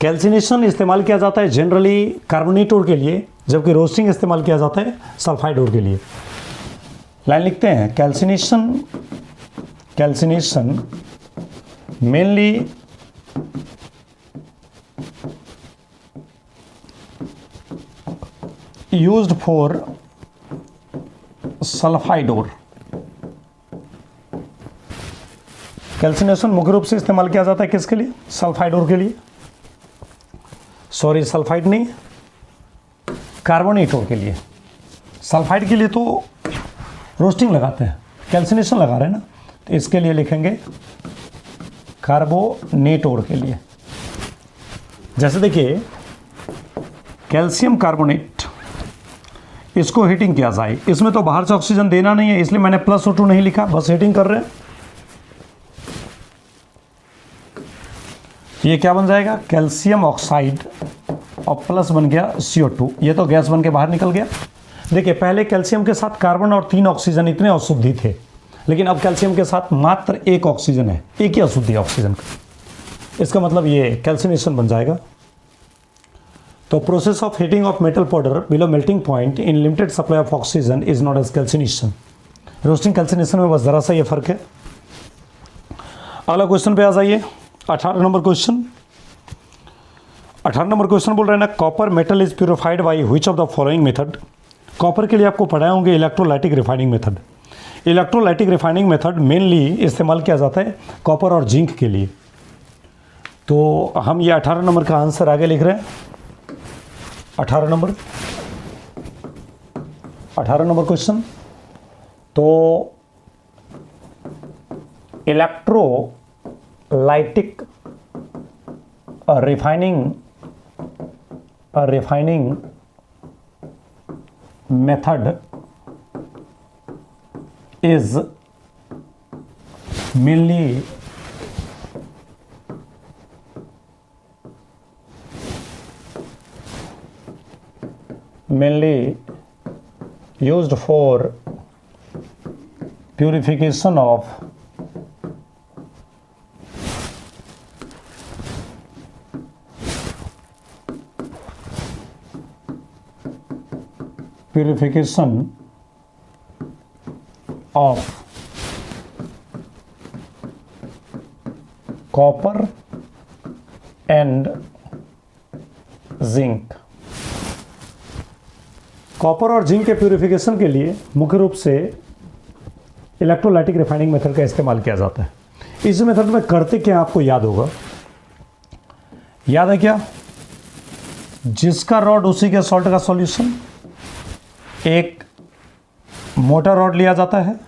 कैल्सिनेशन इस्तेमाल किया जाता है जनरली कार्बोनेट ओर के लिए, जबकि रोस्टिंग इस्तेमाल किया जाता है सल्फाइड ओर के लिए। लाइन लिखते हैं, calcination, calcination mainly used for sulphide ore. कैल्सिनेशन मुख्य रूप से इस्तेमाल किया जाता है किसके लिए? सल्फाइड ओर के लिए। सॉरी, सल्फाइड नहीं, कार्बोनेट ओर के लिए। सल्फाइड के लिए तो रोस्टिंग लगाते हैं, कैल्सिनेशन लगा रहे हैं ना, तो इसके लिए लिखेंगे कार्बोनेट ओर के लिए। जैसे देखिए, कैल्शियम कार्बोनेट, इसको हीटिंग किया जाए, इसमें तो बाहर से ऑक्सीजन देना नहीं है, इसलिए मैंने +O2 नहीं लिखा, बस हीटिंग कर रहे हैं। ये क्या बन जाएगा? कैल्शियम ऑक्साइड और प्लस बन गया CO2। ये तो गैस बन के बाहर निकल गया। देखिए, पहले कैल्शियम के साथ कार्बन और 3 ऑक्सीजन, इतने अशुद्धि थे, लेकिन अब कैल्शियम के साथ मात्र 1 ऑक्सीजन है, एक ही अशुद्धि है ऑक्सीजन का। इसका मतलब ये कैल्सिनेशन बन जाएगा। तो process of heating of metal powder below melting point in limited supply of oxygen is not as calcination. Roasting calcination में बस ज़रा सा ये फर्क है। अगला क्वेश्चन पे आ जाइए, 18 नंबर क्वेश्चन। 18 नंबर क्वेश्चन बोल रहे हैं ना, copper metal is purified by which of the following method. Copper के लिए आपको पढ़ाए होंगे electrolytic refining method. Electrolytic refining method mainly इस्तेमाल किया जाता है कॉपर और जिंक के लिए। तो हम ये 18 नंबर का आंसर आगे लिख रहे हैं। 18 नंबर क्वेश्चन, तो electrolytic refining method is mainly used for purification of copper and zinc. Copper और जिंक के प्यूरिफिकेशन के लिए मुख्य रूप से इलेक्ट्रोलाइटिक रिफाइनिंग मेथड का इस्तेमाल किया जाता है। इस मेथड में करते क्या आपको याद होगा, याद है क्या? जिसका रॉड उसी के सॉल्ट का सॉल्यूशन। एक मोटा रॉड लिया जाता है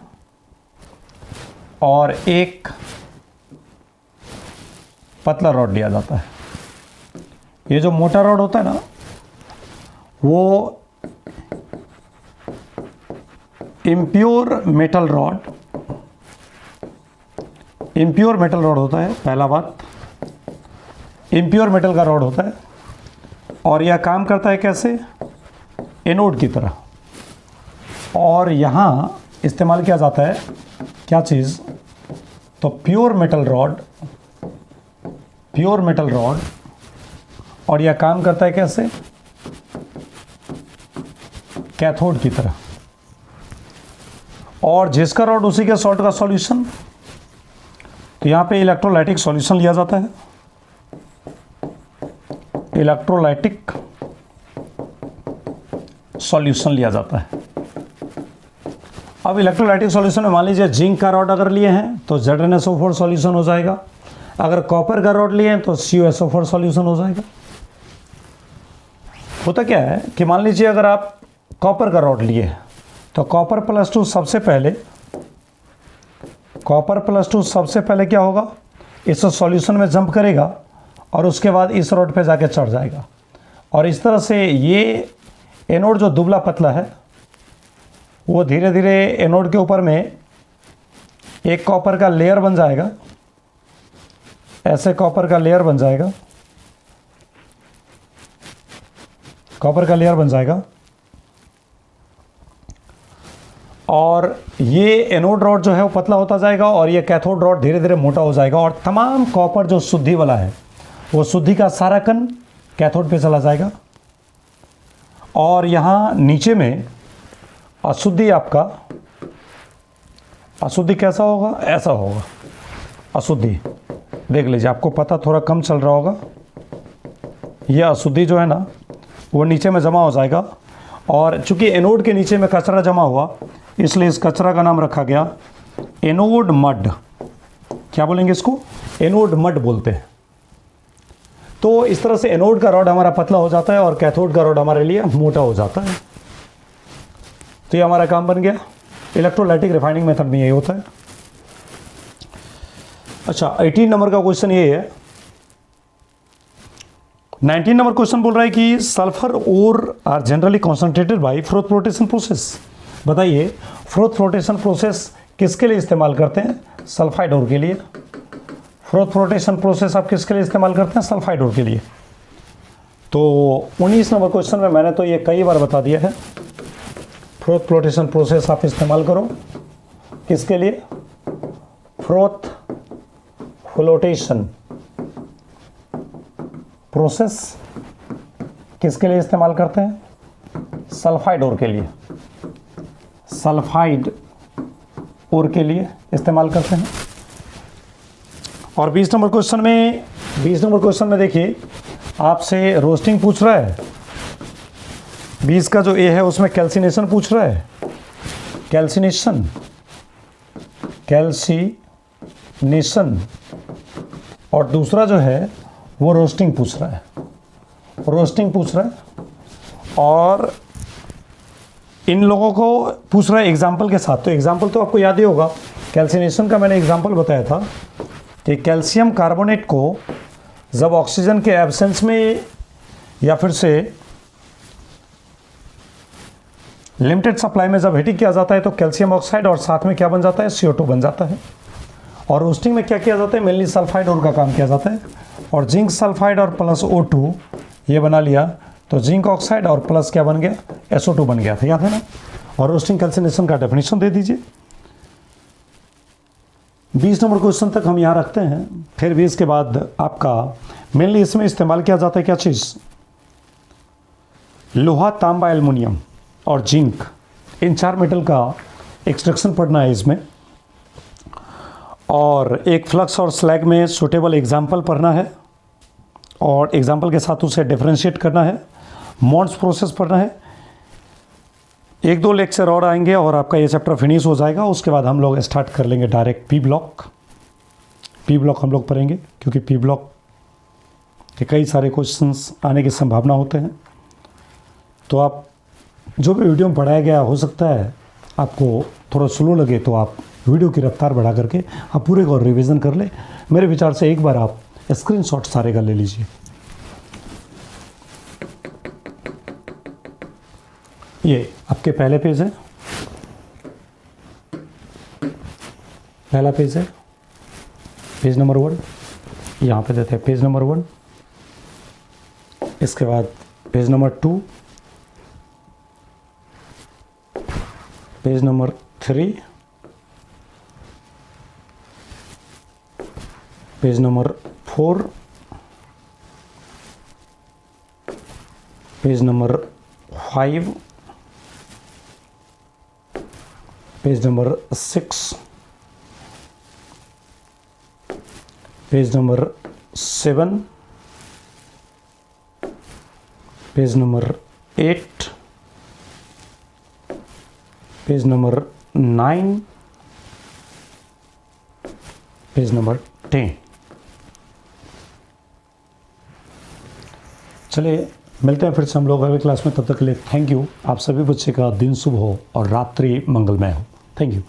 और एक पतला रॉड लिया जाता है। ये जो मोटा रॉड होता है ना, वो इम्प्योर मेटल रॉड होता है। पहला बात, इम्प्योर मेटल का रॉड होता है और यह काम करता है कैसे? एनोड की तरह। और यहाँ इस्तेमाल किया जाता है क्या चीज़? तो प्योर मेटल रॉड, और यह काम करता है कैसे? कैथोड की तरह। और जिसका रॉड उसी के सॉल्ट का सॉल्यूशन, तो यहाँ पे इलेक्ट्रोलाइटिक सॉल्यूशन लिया जाता है। इलेक्ट्रोलाइटिक सॉल्यूशन लिया जाता है। अब इलेक्ट्रोलाइटिक सॉल्यूशन में मान लीजिए जिंक का रॉड अगर लिए हैं तो ZnSO4 सॉल्यूशन हो जाएगा। अगर कॉपर का रॉड लिए हैं तो CuSO4 सॉल्यूशन हो जाएगा। होता क्या है कि मान लीजिए अगर आप कॉपर का रॉड लिए हैं तो कॉपर प्लस टू सबसे पहले क्या होगा? इस सॉल्यूशन में जंप करेगा और उसके बाद इस रॉड पे जाके चढ़ जाएगा। और इस तरह से ये एनोड जो दुबला पतला है वो धीरे धीरे एनोड के ऊपर में एक कॉपर का लेयर बन जाएगा। ऐसे कॉपर का लेयर बन जाएगा और ये एनोड रॉड जो है वो पतला होता जाएगा और ये कैथोड रॉड धीरे धीरे मोटा हो जाएगा। और तमाम कॉपर जो शुद्धि वाला है वो शुद्धि का सारा कण कैथोड पे चला जाएगा। और यहाँ नीचे में अशुद्धि कैसा होगा? ऐसा होगा अशुद्धि। देख लीजिए, आपको पता थोड़ा कम चल रहा होगा। यह अशुद्धि जो है ना वो नीचे में जमा हो जाएगा। और चूंकि एनोड के नीचे में कचरा जमा हुआ इसलिए इस कचरा का नाम रखा गया एनोड मड। क्या बोलेंगे इसको? एनोड मड बोलते हैं। तो इस तरह से एनोड का रॉड हमारा पतला हो जाता है और कैथोड का रॉड हमारे लिए मोटा हो जाता है। तो ये हमारा काम बन गया। इलेक्ट्रोलाइटिक रिफाइनिंग मेथड में यही होता है। अच्छा, 18 नंबर का क्वेश्चन ये है। 19 नंबर क्वेश्चन बोल रहा है कि sulphur ore are generally concentrated by froth flotation process. बताइए, फ्रोथ फ्लोटेशन प्रोसेस किसके लिए इस्तेमाल करते हैं? सल्फाइड ओर के लिए। फ्रोथ फ्लोटेशन प्रोसेस आप किसके लिए इस्तेमाल करते हैं? सल्फाइड ओर के लिए। तो 19 नंबर क्वेश्चन में मैंने तो ये कई बार बता दिया है। फ्रोथ फ्लोटेशन प्रोसेस आप इस्तेमाल करो किसके लिए? फ्रोथ फ्लोटेशन प्रोसेस किसके लिए इस्तेमाल करते हैं? सल्फाइड ओर के लिए। सल्फाइड ओर के लिए इस्तेमाल करते हैं। और 20 नंबर क्वेश्चन में देखिए आपसे रोस्टिंग पूछ रहा है। 20 का जो ए है उसमें कैल्सिनेशन पूछ रहा है। कैल्सिनेशन और दूसरा जो है वो रोस्टिंग पूछ रहा है। और इन लोगों को पूछ रहा है एग्जाम्पल के साथ। तो एग्जाम्पल तो आपको याद ही होगा। कैल्सिनेशन का मैंने एग्जाम्पल बताया था कि कैल्शियम कार्बोनेट को जब ऑक्सीजन के एब्सेंस में या फिर से लिमिटेड सप्लाई में जब हीटिंग किया जाता है तो कैल्शियम ऑक्साइड और साथ में क्या बन जाता है? CO2 बन जाता है। और रोस्टिंग में क्या किया जाता है? मेनली सल्फाइड ओर का काम किया जाता है। और जिंक सल्फाइड और प्लस O2 ये बना लिया तो जिंक ऑक्साइड और प्लस क्या बन गया? SO2 बन गया था, याद है ना? और रोस्टिंग कैल्सिनेशन का डेफिनेशन दे दीजिए। 20 नंबर क्वेश्चन तक हम यहाँ रखते हैं। फिर 20 के बाद आपका मेनली इसमें इस्तेमाल किया जाता है क्या चीज़? लोहा, तांबा, एल्युमिनियम और जिंक, इन 4 मेटल का एक्सट्रैक्शन पढ़ना है इसमें। और एक फ्लक्स और स्लैग में सूटेबल एग्जाम्पल पढ़ना है और एग्जाम्पल के साथ उसे डिफ्रेंशिएट करना है, मॉन्स प्रोसेस पढ़ना है। 1-2 लेक्चर और आएंगे और आपका ये चैप्टर फिनिश हो जाएगा। उसके बाद हम लोग स्टार्ट कर लेंगे डायरेक्ट पी ब्लॉक हम लोग पढ़ेंगे, क्योंकि पी ब्लॉक के कई सारे क्वेश्चंस आने की संभावना होते हैं। तो आप जो भी वीडियो में पढ़ाया गया, हो सकता है आपको थोड़ा स्लो लगे, तो आप वीडियो की रफ्तार बढ़ा करके आप पूरे को रिवीजन कर ले। मेरे विचार से एक बार आप स्क्रीनशॉट सारे का ले लीजिए। ये आपके पहले पेज है, पहला पेज है, पेज नंबर 1। यहाँ पे देते हैं पेज नंबर 1। इसके बाद page number 2, page number 3, page number 4, page number 5, page number 6, page number 7, page number 8, page number 9, page number 10। चलिए मिलते हैं फिर से हम लोग अगले क्लास में। तब तक के लिए थैंक यू। आप सभी बच्चे का दिन शुभ हो और रात्रि मंगलमय हो। Thank you.